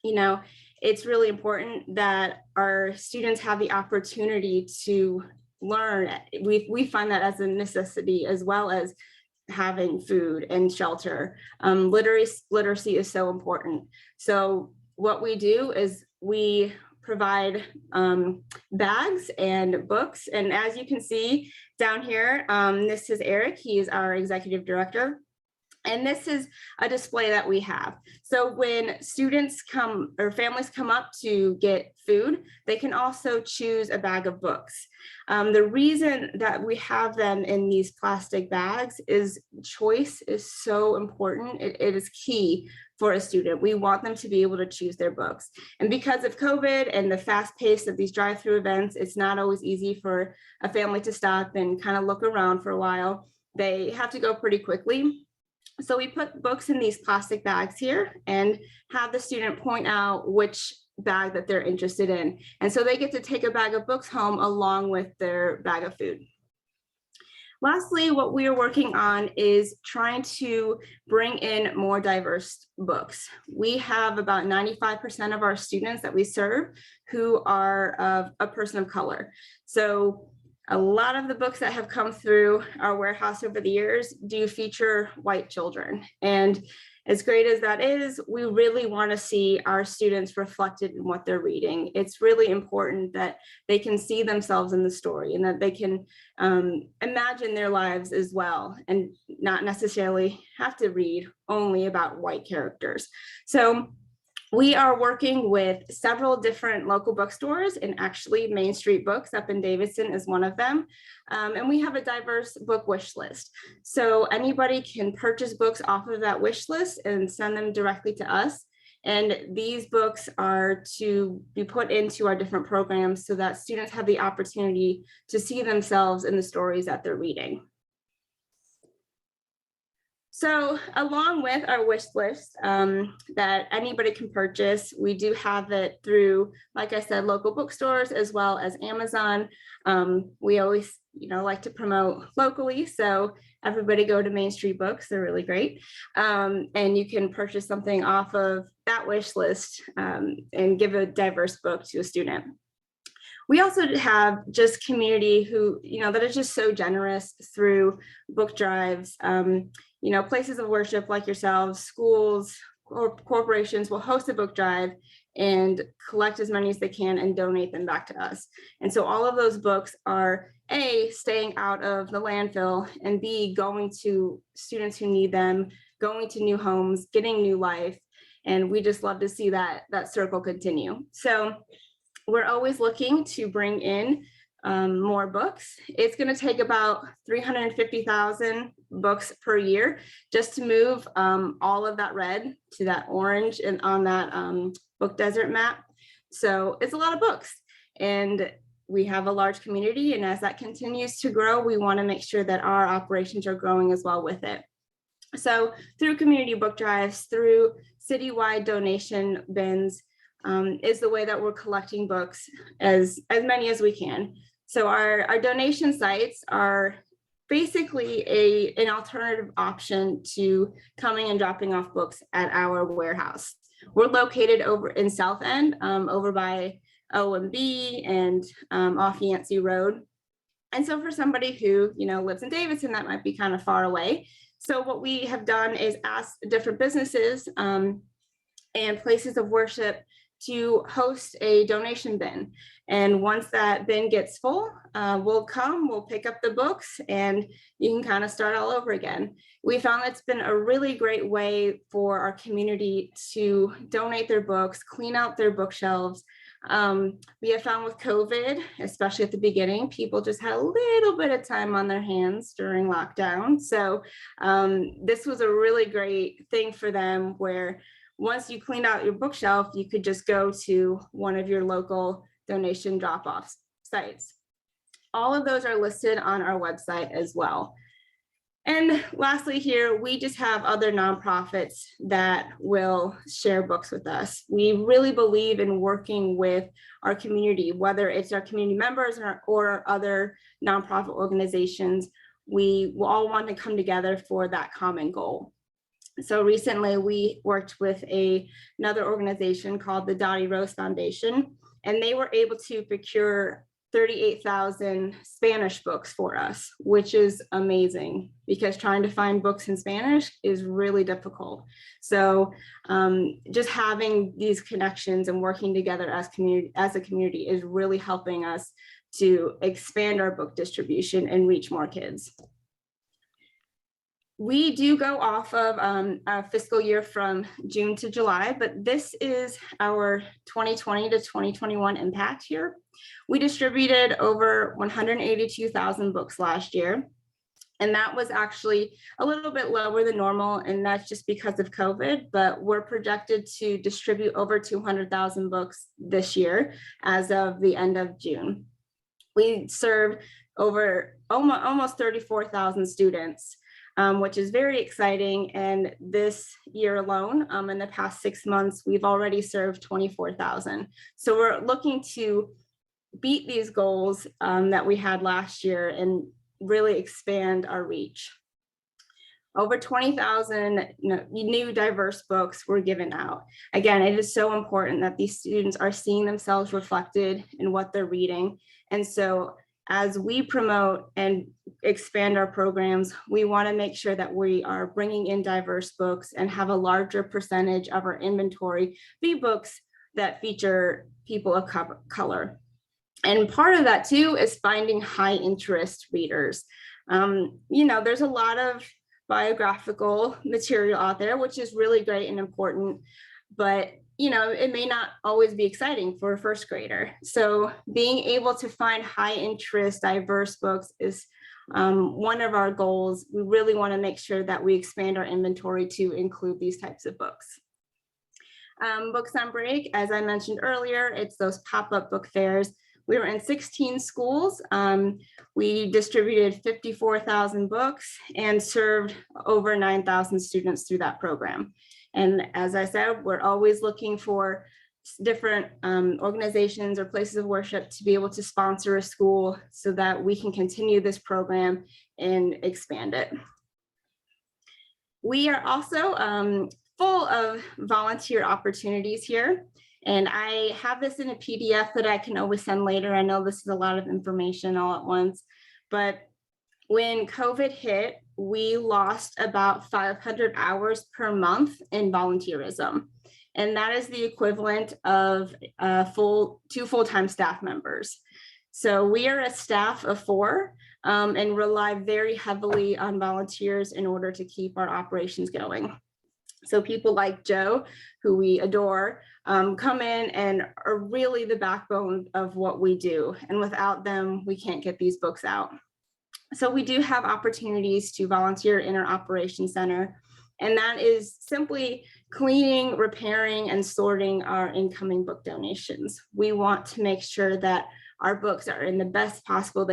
You know, it's really important that our students have the opportunity to learn. We find that as a necessity, as well as having food and shelter. Literacy is so important. So what we do is we provide bags and books. And as you can see down here, this is Eric. He is our executive director. And this is a display that we have. So when students come or families come up to get food, they can also choose a bag of books. The reason that we have them in these plastic bags is choice is so important. It is key for a student. We want them to be able to choose their books. And because of COVID and the fast pace of these drive-through events, it's not always easy for a family to stop and kind of look around for a while. They have to go pretty quickly. So we put books in these plastic bags here and have the student point out which bag that they're interested in. And so they get to take a bag of books home along with their bag of food. Lastly, what we are working on is trying to bring in more diverse books. We have about 95% of our students that we serve who are of a person of color. So a lot of the books that have come through our warehouse over the years do feature white children. And as great as that is, we really want to see our students reflected in what they're reading. It's really important that they can see themselves in the story and that they can imagine their lives as well and not necessarily have to read only about white characters. So we are working with several different local bookstores, and actually Main Street Books up in Davidson is one of them. And we have a diverse book wish list. So anybody can purchase books off of that wish list and send them directly to us. And these books are to be put into our different programs so that students have the opportunity to see themselves in the stories that they're reading. So along with our wish list that anybody can purchase, we do have it through, like I said, local bookstores as well as Amazon. We always, like to promote locally. So everybody go to Main Street Books. They're really great. And you can purchase something off of that wish list and give a diverse book to a student. We also have just community who, that is just so generous through book drives. Places of worship like yourselves, schools, or corporations will host a book drive and collect as many as they can and donate them back to us. And so all of those books are A, staying out of the landfill, and B, going to students who need them, going to new homes, getting new life. And we just love to see that circle continue. So we're always looking to bring in more books. It's going to take about 350,000 books per year just to move all of that red to that orange and on that book desert map. So it's a lot of books, and we have a large community. And as that continues to grow, we want to make sure that our operations are growing as well with it. So through community book drives, through citywide donation bins, is the way that we're collecting books, as many as we can. So our donation sites are basically an alternative option to coming and dropping off books at our warehouse. We're located over in South End, over by OMB and off Yancey Road. And so for somebody who lives in Davidson, that might be kind of far away. So what we have done is ask different businesses and places of worship to host a donation bin. And once that bin gets full, we'll pick up the books and you can kind of start all over again. We found that's been a really great way for our community to donate their books, clean out their bookshelves. We have found with COVID, especially at the beginning, people just had a little bit of time on their hands during lockdown. So this was a really great thing for them, where once you cleaned out your bookshelf, you could just go to one of your local donation drop-off sites. All of those are listed on our website as well. And lastly here, we just have other nonprofits that will share books with us. We really believe in working with our community, whether it's our community members or other nonprofit organizations. We will all want to come together for that common goal. So recently we worked with another organization called the Dottie Rose Foundation, and they were able to procure 38,000 Spanish books for us, which is amazing because trying to find books in Spanish is really difficult. So just having these connections and working together as a community is really helping us to expand our book distribution and reach more kids. We do go off of a fiscal year from June to July, but this is our 2020 to 2021 impact here. We distributed over 182,000 books last year. And that was actually a little bit lower than normal, and that's just because of COVID, but we're projected to distribute over 200,000 books this year as of the end of June. We serve over almost 34,000 students, which is very exciting. And this year alone, in the past 6 months, we've already served 24,000. So we're looking to beat these goals that we had last year and really expand our reach. Over 20,000 new diverse books were given out. Again, it is so important that these students are seeing themselves reflected in what they're reading. And so as we promote and expand our programs, we want to make sure that we are bringing in diverse books and have a larger percentage of our inventory be books that feature people of color. And part of that too is finding high interest readers. There's a lot of biographical material out there, which is really great and important, but it may not always be exciting for a first grader. So being able to find high interest, diverse books is one of our goals. We really want to make sure that we expand our inventory to include these types of books. Books on Break, as I mentioned earlier, it's those pop-up book fairs. We were in 16 schools. We distributed 54,000 books and served over 9,000 students through that program. And as I said, we're always looking for different organizations or places of worship to be able to sponsor a school so that we can continue this program and expand it. We are also full of volunteer opportunities here. And I have this in a PDF that I can always send later. I know this is a lot of information all at once, but when COVID hit, we lost about 500 hours per month in volunteerism. And that is the equivalent of 2 full-time staff members. So we are a staff of 4 and rely very heavily on volunteers in order to keep our operations going. So people like Joe, who we adore, come in and are really the backbone of what we do. And without them, we can't get these books out. So we do have opportunities to volunteer in our operations center. And that is simply cleaning, repairing, and sorting our incoming book donations. We want to make sure that our books are in the best possible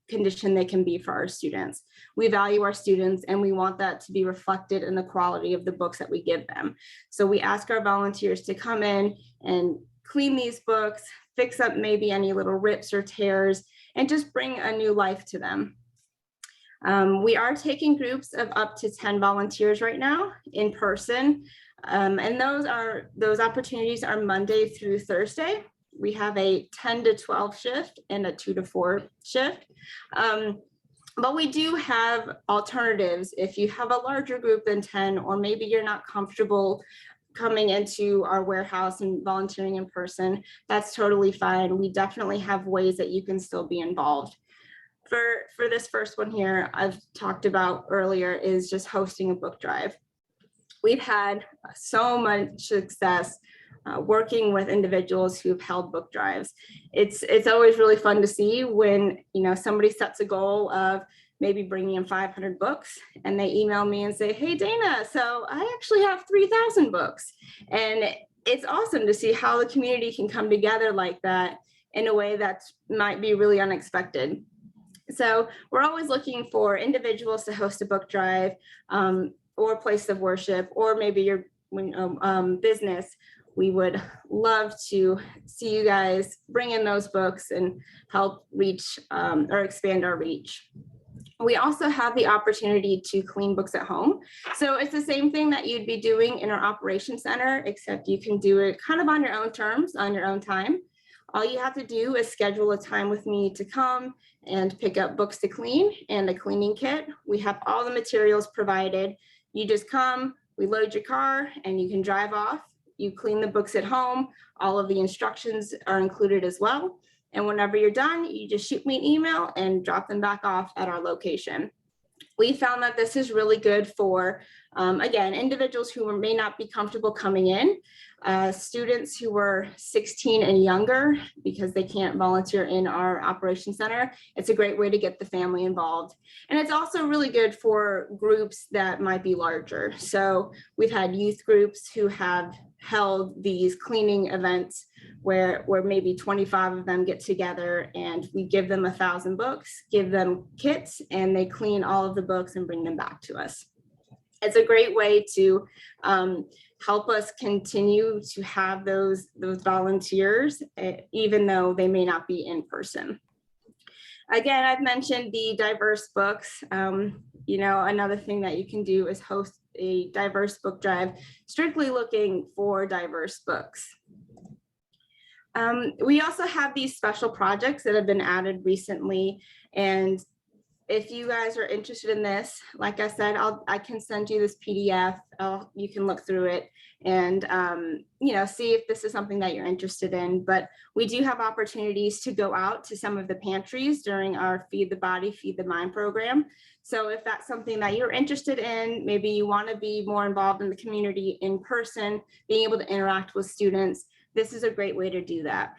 condition they can be for our students. We value our students and we want that to be reflected in the quality of the books that we give them. So we ask our volunteers to come in and clean these books, fix up maybe any little rips or tears, and just bring a new life to them. We are taking groups of up to 10 volunteers right now in person. And those opportunities are Monday through Thursday. We have a 10 to 12 shift and a 2 to 4 shift. But we do have alternatives. If you have a larger group than 10, or maybe you're not comfortable coming into our warehouse and volunteering in person, that's totally fine. We definitely have ways that you can still be involved. For this first one here, I've talked about earlier, is just hosting a book drive. We've had so much success working with individuals who've held book drives. It's always really fun to see when somebody sets a goal of maybe bringing in 500 books and they email me and say, hey Dana, so I actually have 3,000 books. And it's awesome to see how the community can come together like that in a way that might be really unexpected. So we're always looking for individuals to host a book drive or place of worship, or maybe your business. We would love to see you guys bring in those books and help reach or expand our reach. We also have the opportunity to clean books at home. So it's the same thing that you'd be doing in our operations center, except you can do it kind of on your own terms, on your own time. All you have to do is schedule a time with me to come and pick up books to clean and a cleaning kit. We have all the materials provided. You just come, we load your car, and you can drive off. You clean the books at home. All of the instructions are included as well. And whenever you're done, you just shoot me an email and drop them back off at our location. we found that this is really good for, again, individuals who may not be comfortable coming in, students who were 16 and younger because they can't volunteer in our operations center. It's a great way to get the family involved. And it's also really good for groups that might be larger. So we've had youth groups who have held these cleaning events where maybe 25 of them get together, and we give them 1,000 books, give them kits, and they clean all of the books and bring them back to us. It's a great way to help us continue to have those volunteers, even though they may not be in person. Again, I've mentioned the diverse books. You know, another thing that you can do is host a diverse book drive, strictly looking for diverse books. We also have these special projects that have been added recently, and if you guys are interested in this, like I said, I can send you this PDF. You can look through it and you know, see if this is something that you're interested in. But we do have opportunities to go out to some of the pantries during our Feed the Body, Feed the Mind program. So if that's something that you're interested in, maybe you want to be more involved in the community in person, being able to interact with students, this is a great way to do that.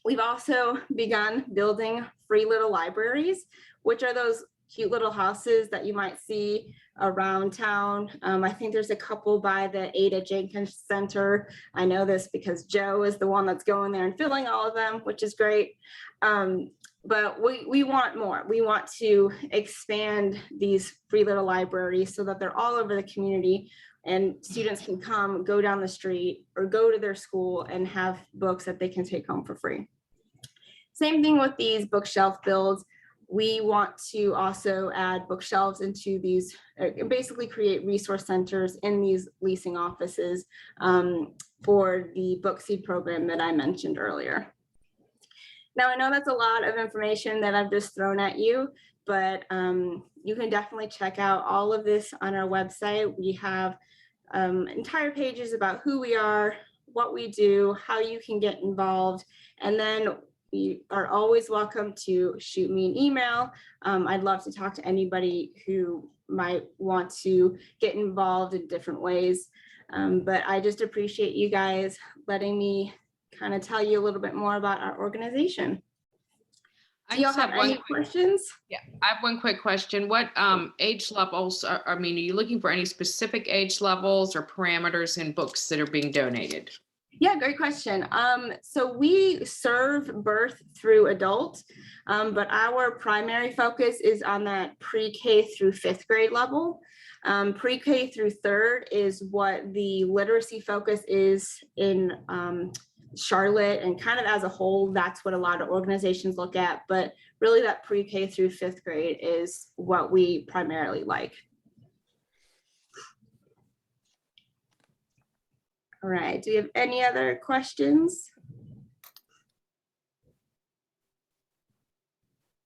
We've also begun building free little libraries, which are those cute little houses that you might see around town. I think there's a couple by the Ada Jenkins Center. I know this because Joe is the one that's going there and filling all of them, which is great. But we want more. We want to expand these free little libraries so that they're all over the community, and students can come, go down the street, or go to their school and have books that they can take home for free. Same thing with these bookshelf builds. We want to also add bookshelves into these, basically create resource centers in these leasing offices for the Book Seed program that I mentioned earlier. Now, I know that's a lot of information that I've just thrown at you, but you can definitely check out all of this on our website. We have entire pages about who we are, what we do, how you can get involved, and then you are always welcome to shoot me an email. I'd love to talk to anybody who might want to get involved in different ways. But I just appreciate you guys letting me kind of tell you a little bit more about our organization. I Do y'all just have any questions? Yeah, I have one quick question. What age levels I mean, are you looking for any specific age levels or parameters in books that are being donated? Yeah, great question. So we serve birth through adult, but our primary focus is on that pre-K through 5th grade level. Pre-K through 3rd is what the literacy focus is in Charlotte, and kind of as a whole, that's what a lot of organizations look at, but really that pre-K through 5th grade is what we primarily like. All right, do you have any other questions?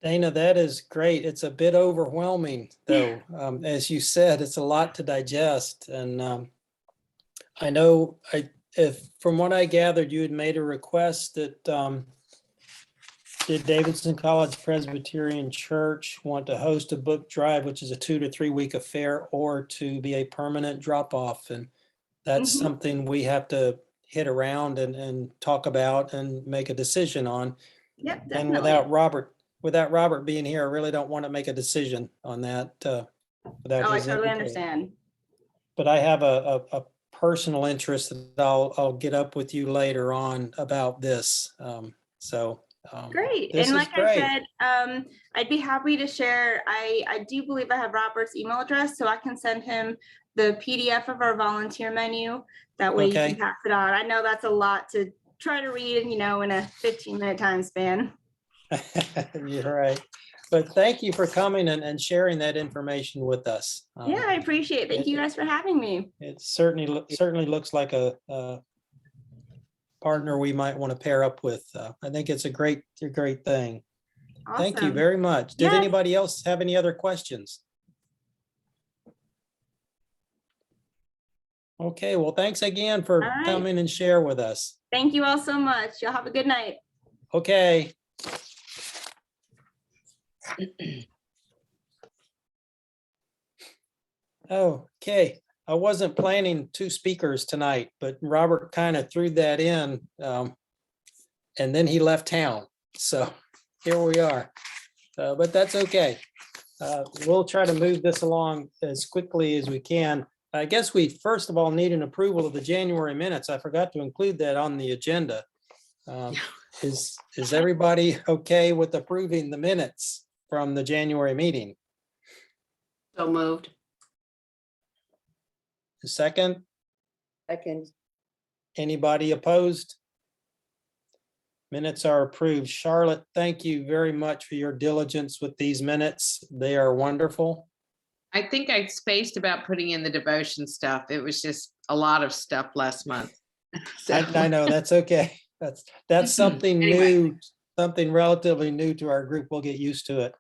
Dana, that is great. It's a bit overwhelming, though. As you said, it's a lot to digest. And I know if from what I gathered, you had made a request that did Davidson College Presbyterian Church want to host a book drive, which is a 2 to 3 week affair, or to be a permanent drop off. And that's something we have to hit around and talk about and make a decision on. Yep, And definitely. without Robert being here, I really don't want to make a decision on that without Oh, I his totally input. understand. But I have a personal interest that I'll get up with you later on about this. Great. This And is like I great. said, I'd be happy to share. I do believe I have Robert's email address, so I can send him the PDF of our volunteer menu. That way you Okay. can pass it on. I know that's a lot to try to read, you know, in a 15-minute time span. You're right. But thank you for coming and sharing that information with us. Yeah, I appreciate it. Thank you guys for having me. It certainly looks like a partner we might want to pair up with. I think it's a great thing. Thank you Awesome. very much. Did Yes. anybody else have any other questions? Okay, well, thanks again for All right. coming and share with us. Thank you all so much. Y'all have a good night. Okay. Okay, I wasn't planning two speakers tonight, but Robert kind of threw that in. And then he left town. So here we are. But that's okay. We'll try to move this along as quickly as we can. I guess we first of all need an approval of the January minutes. I forgot to include that on the agenda. Is everybody okay with approving the minutes from the January meeting? So moved. A second, Second. anybody opposed? Minutes are approved. Charlotte, thank you very much for your diligence with these minutes. They are wonderful. I think I spaced about putting in the devotion stuff. It was just a lot of stuff last month. So- I know, that's okay. That's something Anyway. new, something relatively new to our group. We'll get used to it.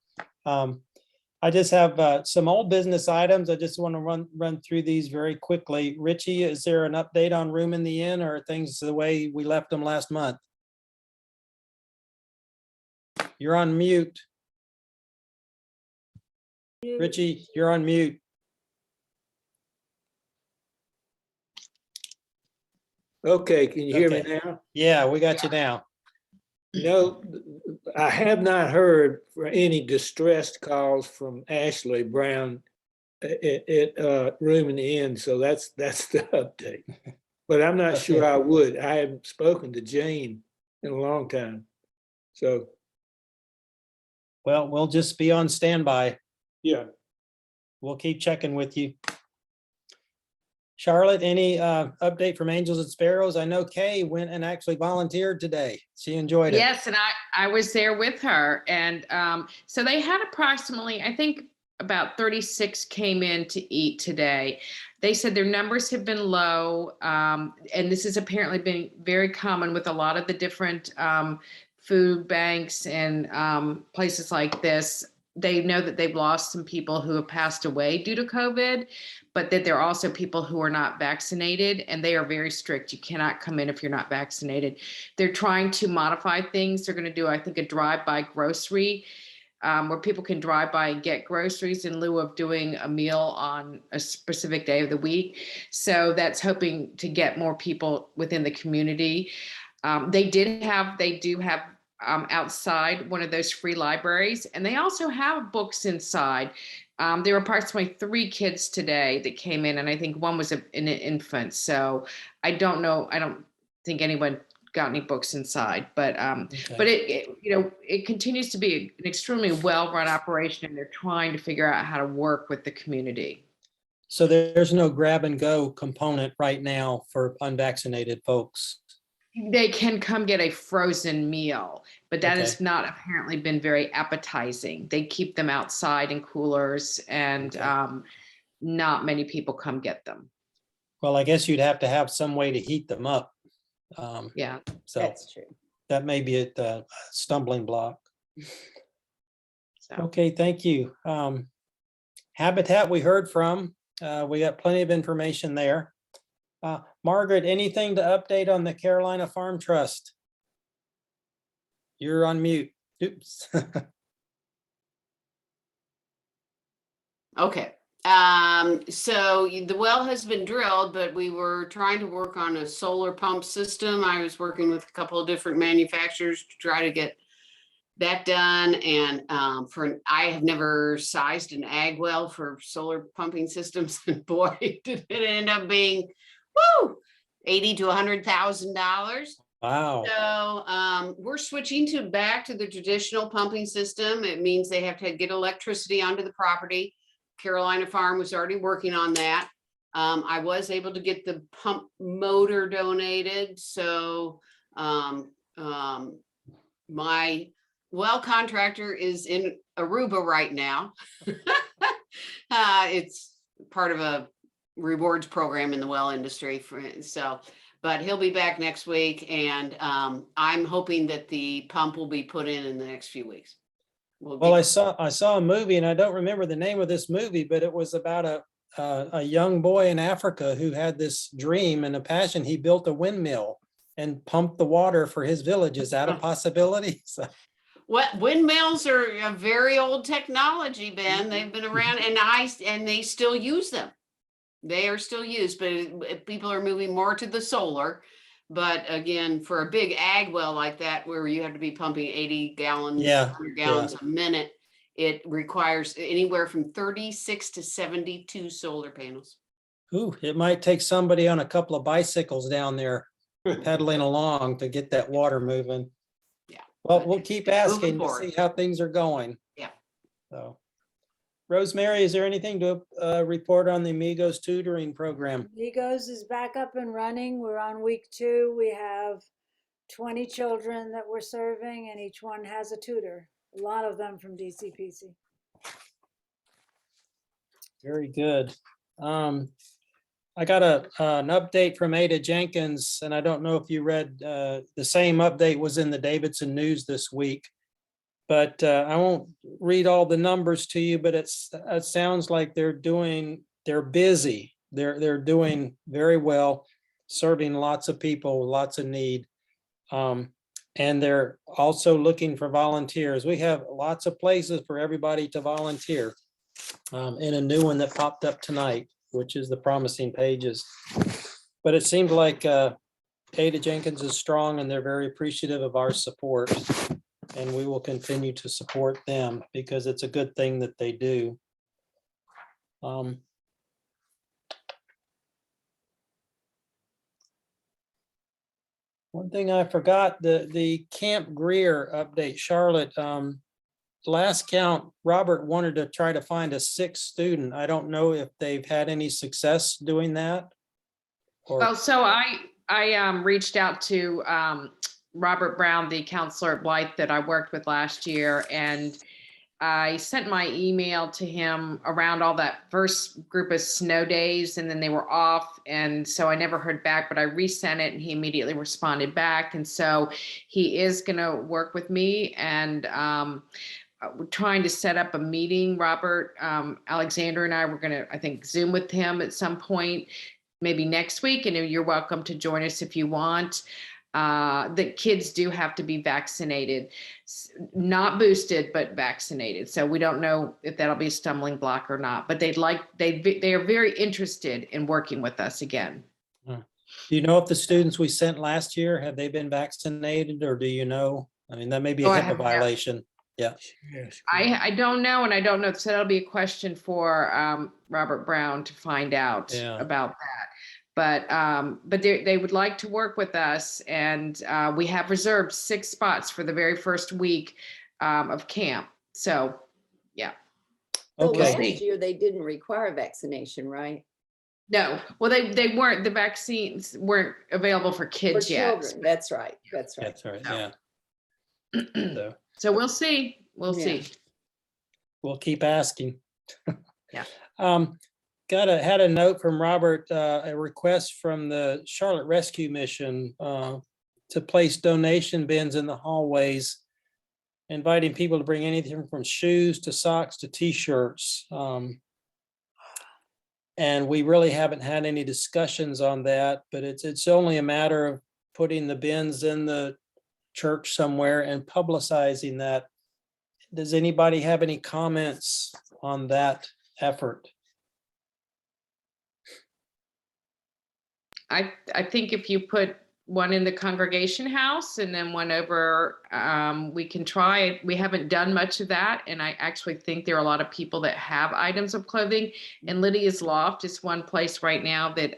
I just have some old business items. I just want to run through these very quickly. Richie, is there an update on Room in the Inn, or are things the way we left them last month? You're on mute. Richie, you're on mute. Okay, can you hear me Okay. now? Yeah, we got you now. No, I have not heard for any distressed calls from Ashley Brown at Room in the Inn, so that's the update. But I'm not sure Okay. I would. I haven't spoken to Jane in a long time. So, Well, we'll just be on standby. yeah. We'll keep checking with you. Charlotte, any update from Angels and Sparrows? I know Kay went and actually volunteered today. She enjoyed it. Yes, and I was there with her. And so they had approximately, I think about 36 came in to eat today. They said their numbers have been low. And this has apparently been very common with a lot of the different food banks and places like this. They know that they've lost some people who have passed away due to COVID, but that there are also people who are not vaccinated, and they are very strict. You cannot come in if you're not vaccinated. They're trying to modify things. They're going to do, I think, a drive-by grocery where people can drive by and get groceries in lieu of doing a meal on a specific day of the week. So that's hoping to get more people within the community. They do have outside one of those free libraries, and they also have books inside. There were approximately 3 kids today that came in, and I think one was an infant. So I don't know. I don't think anyone got any books inside, but Okay. it continues to be an extremely well-run operation, and they're trying to figure out how to work with the community. So there's no grab and go component right now for unvaccinated folks. They can come get a frozen meal, but that has Okay. not apparently been very appetizing. They keep them outside in coolers, and Okay. not many people come get them. Well, I guess you'd have to have some way to heat them up. Yeah. So That's true. that may be a stumbling block. So Okay, thank you. Habitat we heard from. We got plenty of information there. Margaret, anything to update on the Carolina Farm Trust? You're on mute. Oops. Okay. So the well has been drilled, but we were trying to work on a solar pump system. I was working with a couple of different manufacturers to try to get that done. And I have never sized an ag well for solar pumping systems. And boy, did it end up being, woo, $80,000 to $100,000. Wow. So we're switching back to the traditional pumping system. It means they have to get electricity onto the property. Carolina Farm was already working on that. I was able to get the pump motor donated. So my well contractor is in Aruba right now. It's part of a rewards program in the well industry. But he'll be back next week, and I'm hoping that the pump will be put in the next few weeks. Well, I saw a movie, and I don't remember the name of this movie, but it was about a young boy in Africa who had this dream and a passion. He built a windmill and pumped the water for his village. Is that a possibility? So, Well, windmills are a very old technology, Ben. They've been around, and they still use them. They are still used, but people are moving more to the solar. But again, for a big ag well like that, where you have to be pumping 80 gallons, Yeah, 100 gallons a minute, it requires anywhere from 36 to 72 solar panels. Ooh, it might take somebody on a couple of bicycles down there pedaling along to get that water moving. Yeah. Well, but we'll it's keep moving asking to forward. see how things are going. Yeah. So, Rosemary, is there anything to report on the Amigos tutoring program? Amigos is back up and running. We're on week 2. We have 20 children that we're serving, and each one has a tutor. A lot of them from DCPC. Very good. I got an update from Ada Jenkins, and I don't know if you read, the same update was in the Davidson News this week. But I won't read all the numbers to you, but it sounds like they're busy. They're doing very well, serving lots of people, lots of need. And they're also looking for volunteers. We have lots of places for everybody to volunteer. And a new one that popped up tonight, which is the Promising Pages. But it seemed like Ada Jenkins is strong, and they're very appreciative of our support. And we will continue to support them because it's a good thing that they do. One thing I forgot, the Camp Greer update, Charlotte, last count, Robert wanted to try to find a 6th student. I don't know if they've had any success doing that. Well, so I reached out to Robert Brown, the counselor at Blythe that I worked with last year, and I sent my email to him around all that first group of snow days, and then they were off, and so I never heard back, but I resent it and he immediately responded back. And so he is going to work with me, and we're trying to set up a meeting. Robert Alexander and I were going to, I think, Zoom with him at some point, maybe next week, and you're welcome to join us if you want. The kids do have to be vaccinated, not boosted, but vaccinated. So we don't know if that'll be a stumbling block or not, but they are very interested in working with us again. Do you know if the students we sent last year, have they been vaccinated, or do you know? I mean, that may be a I HIPAA have no- violation. Yeah. Yes. I don't know, and I don't know. So that'll be a question for Robert Brown to find out about that. But they would like to work with us, and we have reserved 6 spots for the very first week of camp. So, yeah. So Okay. last year, they didn't require vaccination, right? No, well, they weren't. The vaccines weren't available for For kids yet. children, that's right, that's right. That's right. No. Yeah. So So we'll see. We'll see. we'll keep asking. Yeah. Had a note from Robert, a request from the Charlotte Rescue Mission to place donation bins in the hallways, inviting people to bring anything from shoes to socks to t-shirts. And we really haven't had any discussions on that, but it's only a matter of putting the bins in the church somewhere and publicizing that. Does anybody have any comments on that effort? I think if you put one in the congregation house and then one over, we can try it. We haven't done much of that. And I actually think there are a lot of people that have items of clothing. And Lydia's Loft is one place right now that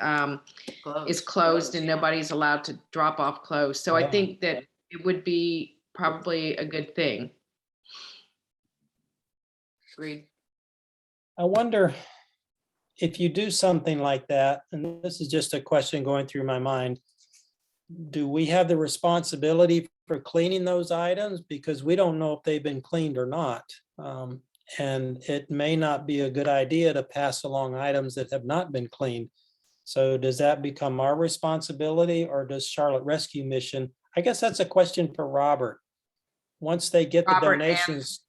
is closed and nobody's allowed to drop off clothes. So I think that it would be probably a good thing. Agreed. I wonder if you do something like that, and this is just a question going through my mind, do we have the responsibility for cleaning those items? Because we don't know if they've been cleaned or not. And it may not be a good idea to pass along items that have not been cleaned. So does that become our responsibility, or does Charlotte Rescue Mission? I guess that's a question for Robert. Once they get the Robert and- donations.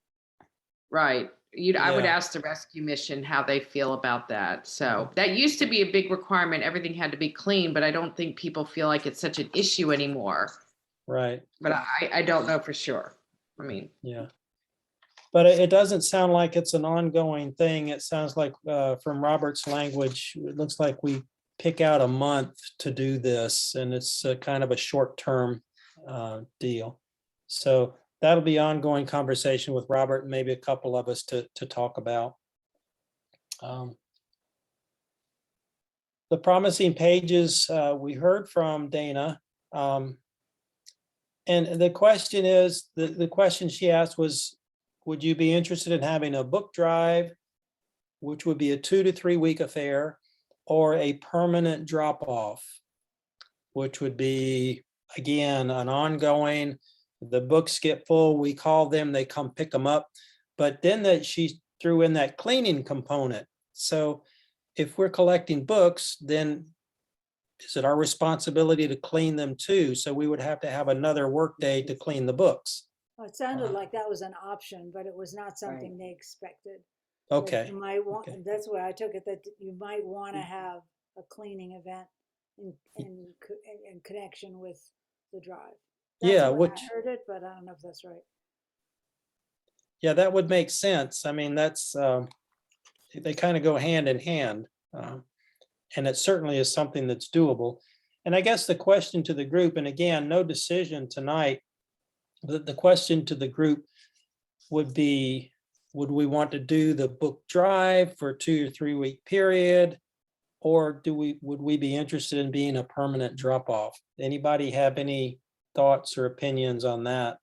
Right. I would Yeah. ask the rescue mission how they feel about that. So that used to be a big requirement. Everything had to be clean, but I don't think people feel like it's such an issue anymore. Right. But I don't know for sure. I mean, Yeah. But it doesn't sound like it's an ongoing thing. It sounds like from Robert's language, it looks like we pick out a month to do this, and it's kind of a short-term deal. So that'll be ongoing conversation with Robert and maybe a couple of us to talk about. The promising pages, we heard from Dana. And the question is, the question she asked was, would you be interested in having a book drive, which would be a 2 to 3 week affair, or a permanent drop off, which would be, again, an ongoing, the books get full, we call them, they come pick them up. But then that she threw in that cleaning component. So if we're collecting books, then is it our responsibility to clean them too? So we would have to have another work day to clean the books. Well, it sounded like that was an option, but it was not something they expected. That Okay. You might want, Okay. that's why I took it, that you might want to have a cleaning event in connection with the drive. That's Yeah, the way which, I heard it, but I don't know if that's right. yeah, that would make sense. I mean, that's, they kind of go hand in hand. And it certainly is something that's doable. And I guess the question to the group, and again, no decision tonight, but the question to the group would be, would we want to do the book drive for a 2 or 3 week period? Or would we be interested in being a permanent drop off? Anybody have any thoughts or opinions on that?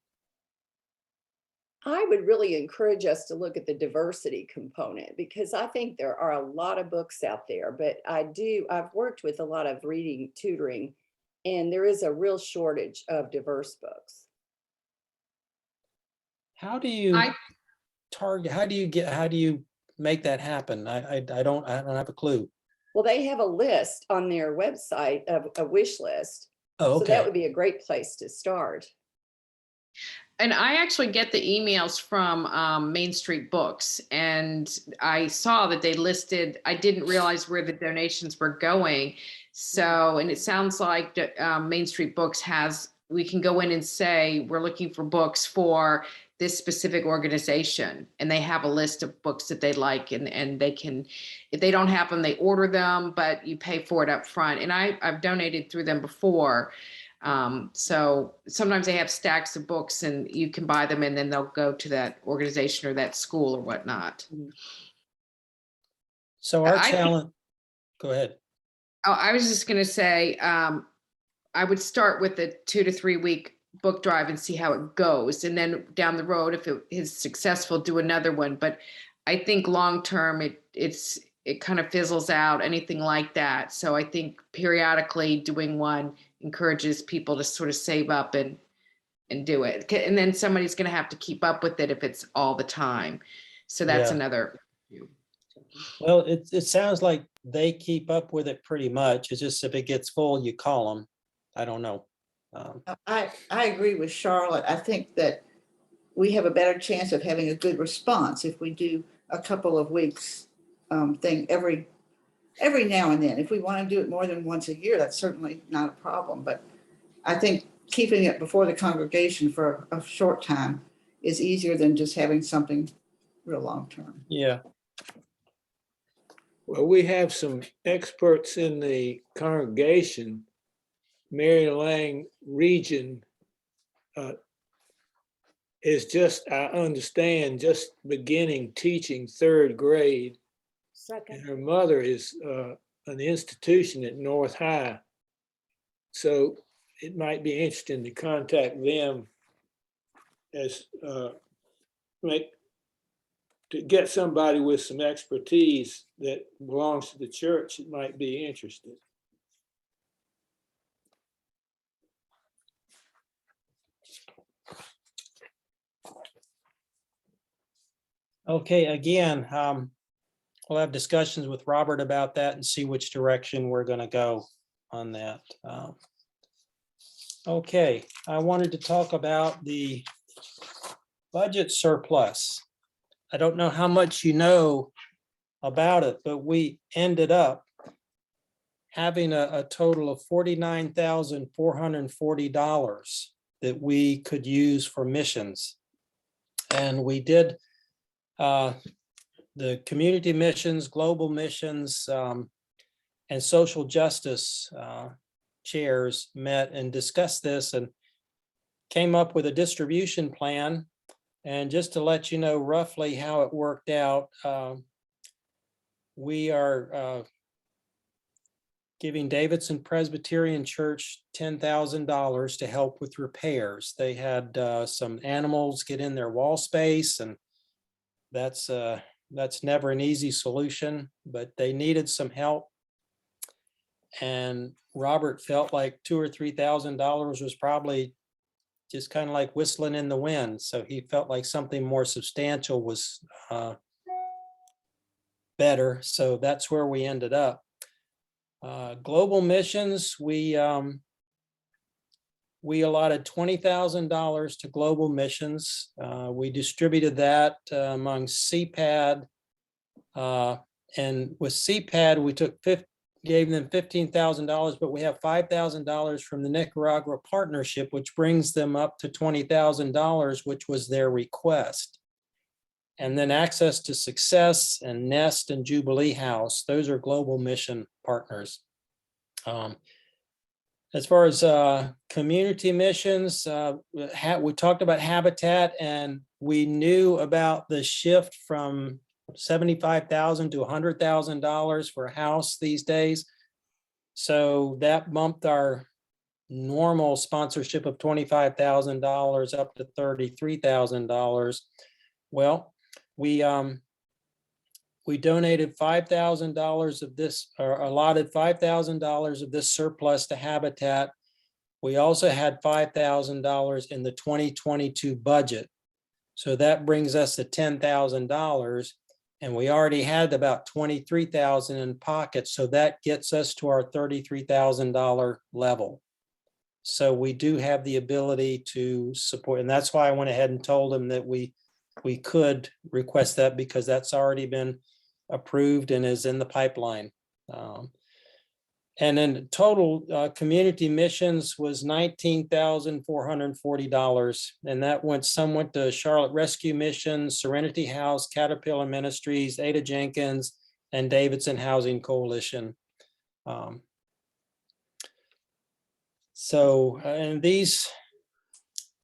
I would really encourage us to look at the diversity component, because I think there are a lot of books out there, but I've worked with a lot of reading tutoring, and there is a real shortage of diverse books. How do you I- target, how do you make that happen? I don't have a clue. Well, they have a list on their website of a wish list. Oh, So that okay. would be a great place to start. And I actually get the emails from Main Street Books, and I saw that they listed, I didn't realize where the donations were going. So, and it sounds like Main Street Books has, we can go in and say, we're looking for books for this specific organization, and they have a list of books that they like, and they can, if they don't have them, they order them, but you pay for it up front. And I've donated through them before. So sometimes they have stacks of books and you can buy them and then they'll go to that organization or that school or whatnot. So our I think- challenge, go ahead. Oh, I was just going to say, I would start with a 2 to 3 week book drive and see how it goes. And then down the road, if it is successful, do another one. But I think long-term, it kind of fizzles out, anything like that. So I think periodically doing one encourages people to sort of save up and do it. And then somebody's going to have to keep up with it if it's all the time. So that's Yeah. another. Well, it sounds like they keep up with it pretty much. It's just if it gets full, you call them. I don't know. I agree with Charlotte. I think that we have a better chance of having a good response if we do a couple of weeks thing every now and then. If we want to do it more than once a year, that's certainly not a problem. But I think keeping it before the congregation for a short time is easier than just having something real long term. Yeah. Well, we have some experts in the congregation. Mary Lang region is just, I understand, just beginning teaching 3rd grade. Second. And her mother is an institution at North High. So it might be interesting to contact them as to get somebody with some expertise that belongs to the church that might be interested. Okay, again, we'll have discussions with Robert about that and see which direction we're going to go on that. Okay, I wanted to talk about the budget surplus. I don't know how much you know about it, but we ended up having a total of $49,440 that we could use for missions. And we did the community missions, global missions, and social justice chairs met and discussed this and came up with a distribution plan. And just to let you know roughly how it worked out, we are giving Davidson Presbyterian Church $10,000 to help with repairs. They had some animals get in their wall space, and that's never an easy solution, but they needed some help. And Robert felt like $2,000 or $3,000 was probably just kind of like whistling in the wind. So he felt like something more substantial was better. So that's where we ended up. Global missions, we allotted $20,000 to global missions. We distributed that among CPAD. And with CPAD, we gave them $15,000, but we have $5,000 from the Nicaragua partnership, which brings them up to $20,000, which was their request. And then Access to Success and Nest and Jubilee House, those are global mission partners. As far as community missions, we talked about Habitat, and we knew about the shift from $75,000 to $100,000 for a house these days. So that bumped our normal sponsorship of $25,000 up to $33,000. Well, we donated $5,000 of this, or allotted $5,000 of this surplus to Habitat. We also had $5,000 in the 2022 budget. So that brings us to $10,000. And we already had about 23,000 in pocket. So that gets us to our $33,000 level. So we do have the ability to support. And that's why I went ahead and told them that we could request that, because that's already been approved and is in the pipeline. And then total community missions was $19,440. And that some went to Charlotte Rescue Mission, Serenity House, Caterpillar Ministries, Ada Jenkins, and Davidson Housing Coalition. And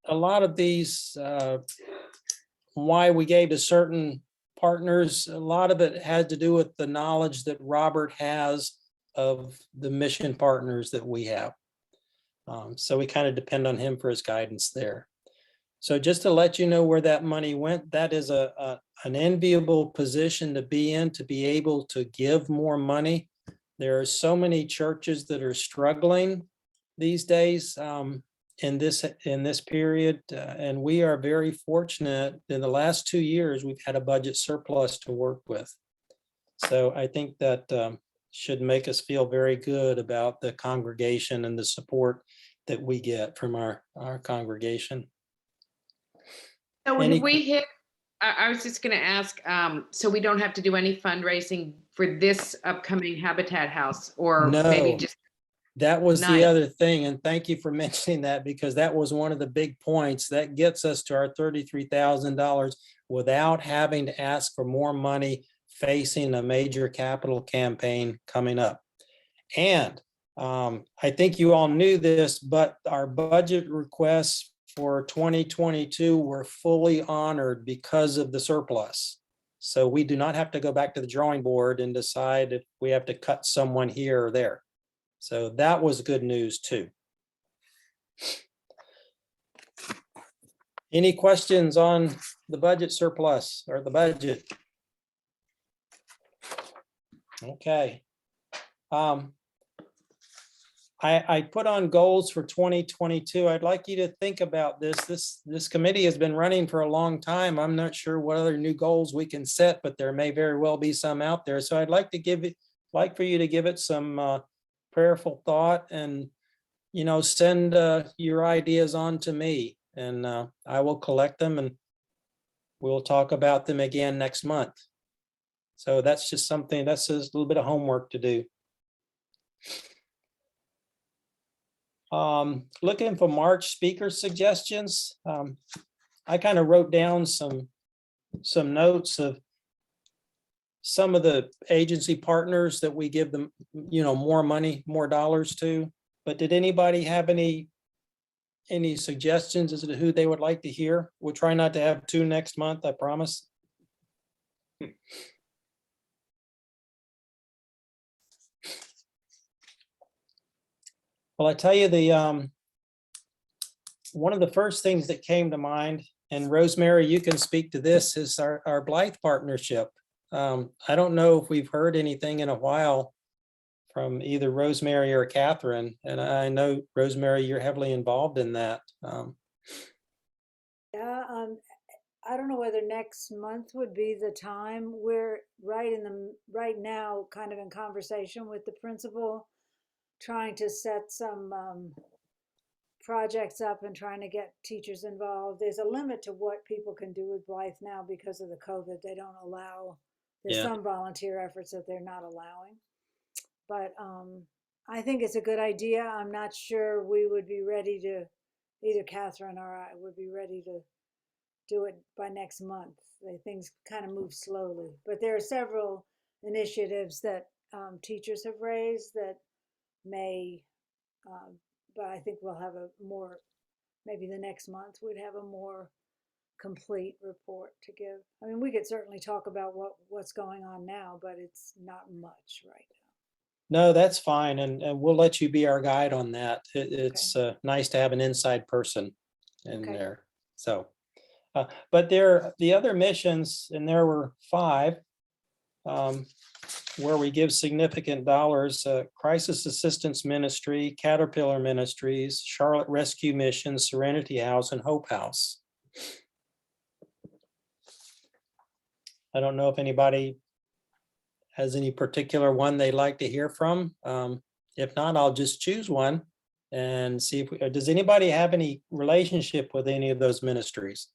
a lot of these, why we gave to certain partners, a lot of it had to do with the knowledge that Robert has of the mission partners that we have. So we kind of depend on him for his guidance there. So just to let you know where that money went, that is an enviable position to be in, to be able to give more money. There are so many churches that are struggling these days in this period, and we are very fortunate. In the last 2 years, we've had a budget surplus to work with. So I think that should make us feel very good about the congregation and the support that we get from our congregation. So when we hit, I was just going to ask, so we don't have to do any fundraising for this upcoming Habitat House, or maybe No. just. That was Nice. the other thing, and thank you for mentioning that, because that was one of the big points that gets us to our $33,000 without having to ask for more money facing a major capital campaign coming up. And I think you all knew this, but our budget requests for 2022 were fully honored because of the surplus. So we do not have to go back to the drawing board and decide if we have to cut someone here or there. So that was good news too. Any questions on the budget surplus or the budget? Okay. I put on goals for 2022. I'd like you to think about this. This committee has been running for a long time. I'm not sure what other new goals we can set, but there may very well be some out there. So I'd like for you to give it some prayerful thought, and send your ideas on to me, and I will collect them, and we'll talk about them again next month. So that's just something, that's a little bit of homework to do. Looking for March speaker suggestions. I kind of wrote down some some notes of some of the agency partners that we give them, more money, more dollars to. But did anybody have any suggestions as to who they would like to hear? We'll try not to have two next month, I promise. Well, I tell you, one of the first things that came to mind, and Rosemary, you can speak to this, is our Blythe partnership. I don't know if we've heard anything in a while from either Rosemary or Catherine, and I know, Rosemary, you're heavily involved in that. Yeah, I don't know whether next month would be the time. We're right now kind of in conversation with the principal, trying to set some projects up and trying to get teachers involved. There's a limit to what people can do with Blythe now because of the COVID. They don't allow, there's Yeah. some volunteer efforts that they're not allowing. But I think it's a good idea. I'm not sure we would be ready to, either Catherine or I would be ready to do it by next month. Things kind of move slowly, but there are several initiatives that teachers have raised that may, but I think we'll have a more, maybe the next month we'd have a more complete report to give. I mean, we could certainly talk about what's going on now, but it's not much right now. No, that's fine, and we'll let you be our guide on that. It's nice to have an inside person in Okay. there. So, but the other missions, and there were 5, where we give significant dollars: Crisis Assistance Ministry, Caterpillar Ministries, Charlotte Rescue Mission, Serenity House, and Hope House. I don't know if anybody has any particular one they'd like to hear from. If not, I'll just choose one and see if, does anybody have any relationship with any of those ministries?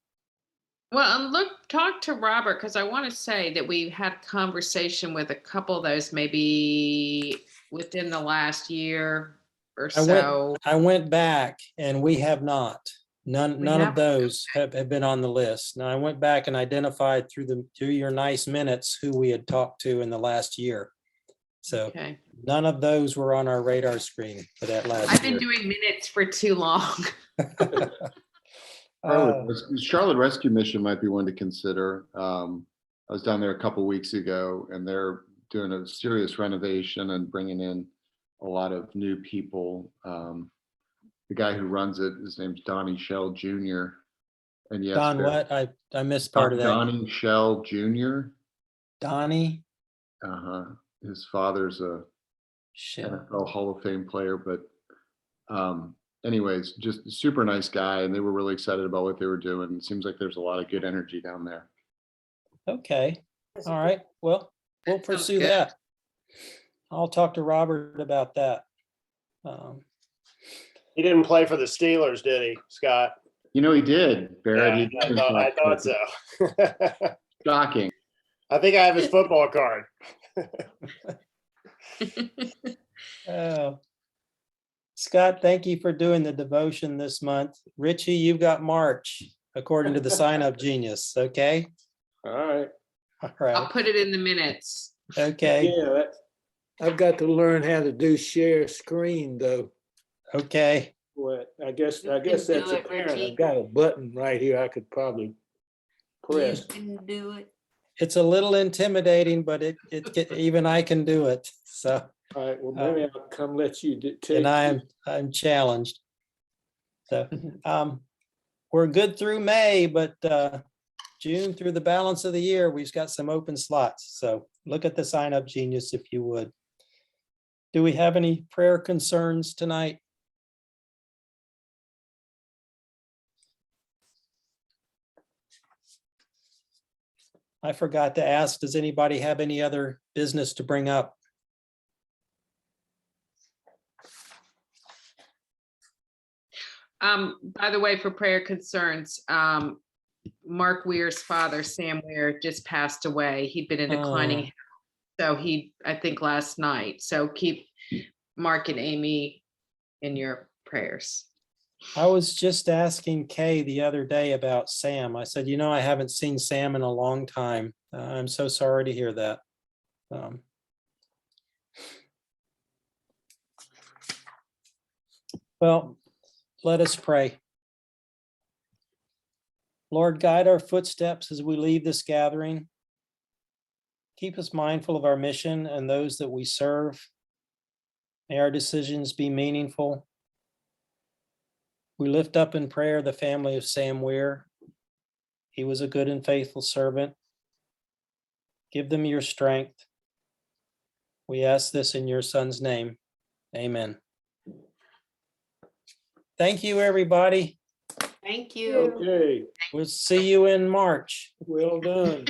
Well, talk to Robert, because I want to say that we had a conversation with a couple of those maybe within the last year or so. I went back and we have not. None of haven't? those have been on the list. Now, I went back and identified through your nice minutes who we had talked to in the last year. So Okay. none of those were on our radar screen for that last I've been year. doing minutes for too long. Charlotte Rescue Mission might be one to consider. I was down there a couple weeks ago, and they're doing a serious renovation and bringing in a lot of new people. The guy who runs it, his name's Donnie Shell Jr. And yes, Don, what? I missed part of that. Donnie Shell Jr. Donnie His father's a Shell. NFL Hall of Fame player, but anyways, just a super nice guy, and they were really excited about what they were doing. It seems like there's a lot of good energy down there. Okay. All right. Well, we'll pursue good. that. I'll talk to Robert about that. He didn't play for the Steelers, did he, Scott? You know, he did, Barrett. Yeah, I thought so. Shocking. I think I have his football card. Scott, thank you for doing the devotion this month. Richie, you've got March, according to the Sign Up Genius. Okay. All right. All I'll right. put it in the minutes. Okay. Yeah, I've got to learn how to do share screen though. Okay. What I guess You that's can do it, apparent. Richie. I've got a button right here I could probably press. You can do it. It's a little intimidating, but even I can do it. So, All right, well, maybe I'll come let you take. and I'm challenged. So, we're good through May, but June through the balance of the year, we've got some open slots. So look at the Sign Up Genius if you would. Do we have any prayer concerns tonight? I forgot to ask, does anybody have any other business to bring up? By the way, for prayer concerns, Mark Weir's father, Sam Weir, just passed away. He'd been in declining health. So I think last night. So keep Mark and Amy in your prayers. I was just asking Kay the other day about Sam. I said, I haven't seen Sam in a long time. I'm so sorry to hear that. Well, let us pray. Lord, guide our footsteps as we leave this gathering. Keep us mindful of our mission and those that we serve. May our decisions be meaningful. We lift up in prayer the family of Sam Weir. He was a good and faithful servant. Give them your strength. We ask this in your son's name. Amen. Thank you, everybody. Thank you. Okay, We'll see you in March. well done.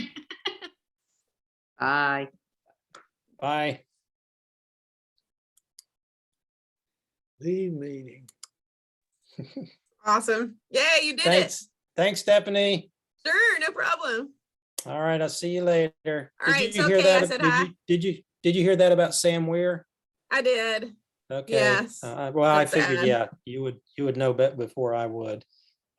Bye. Bye. Leave meeting. Awesome. Yay, you did Thanks. Thanks, Stephanie. it. Sure, no problem. All right, I'll see you later. All right, Did it's you hear okay, I that? said Did hi. you did you hear that about Sam Weir? I did. Okay. Yes, Well, I that's figured, sad. yeah, you would know better before I would.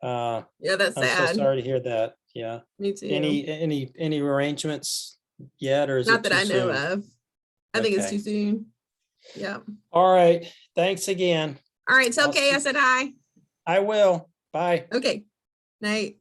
Yeah, that's I'm so sad. sorry to hear that. Yeah. Me too. Any arrangements yet, or is Not it that too I know soon? of. I think it's Okay. too soon. Yeah. All right. Thanks again. All right, it's I'll okay. I see- said hi. I will. Bye. Okay. Night.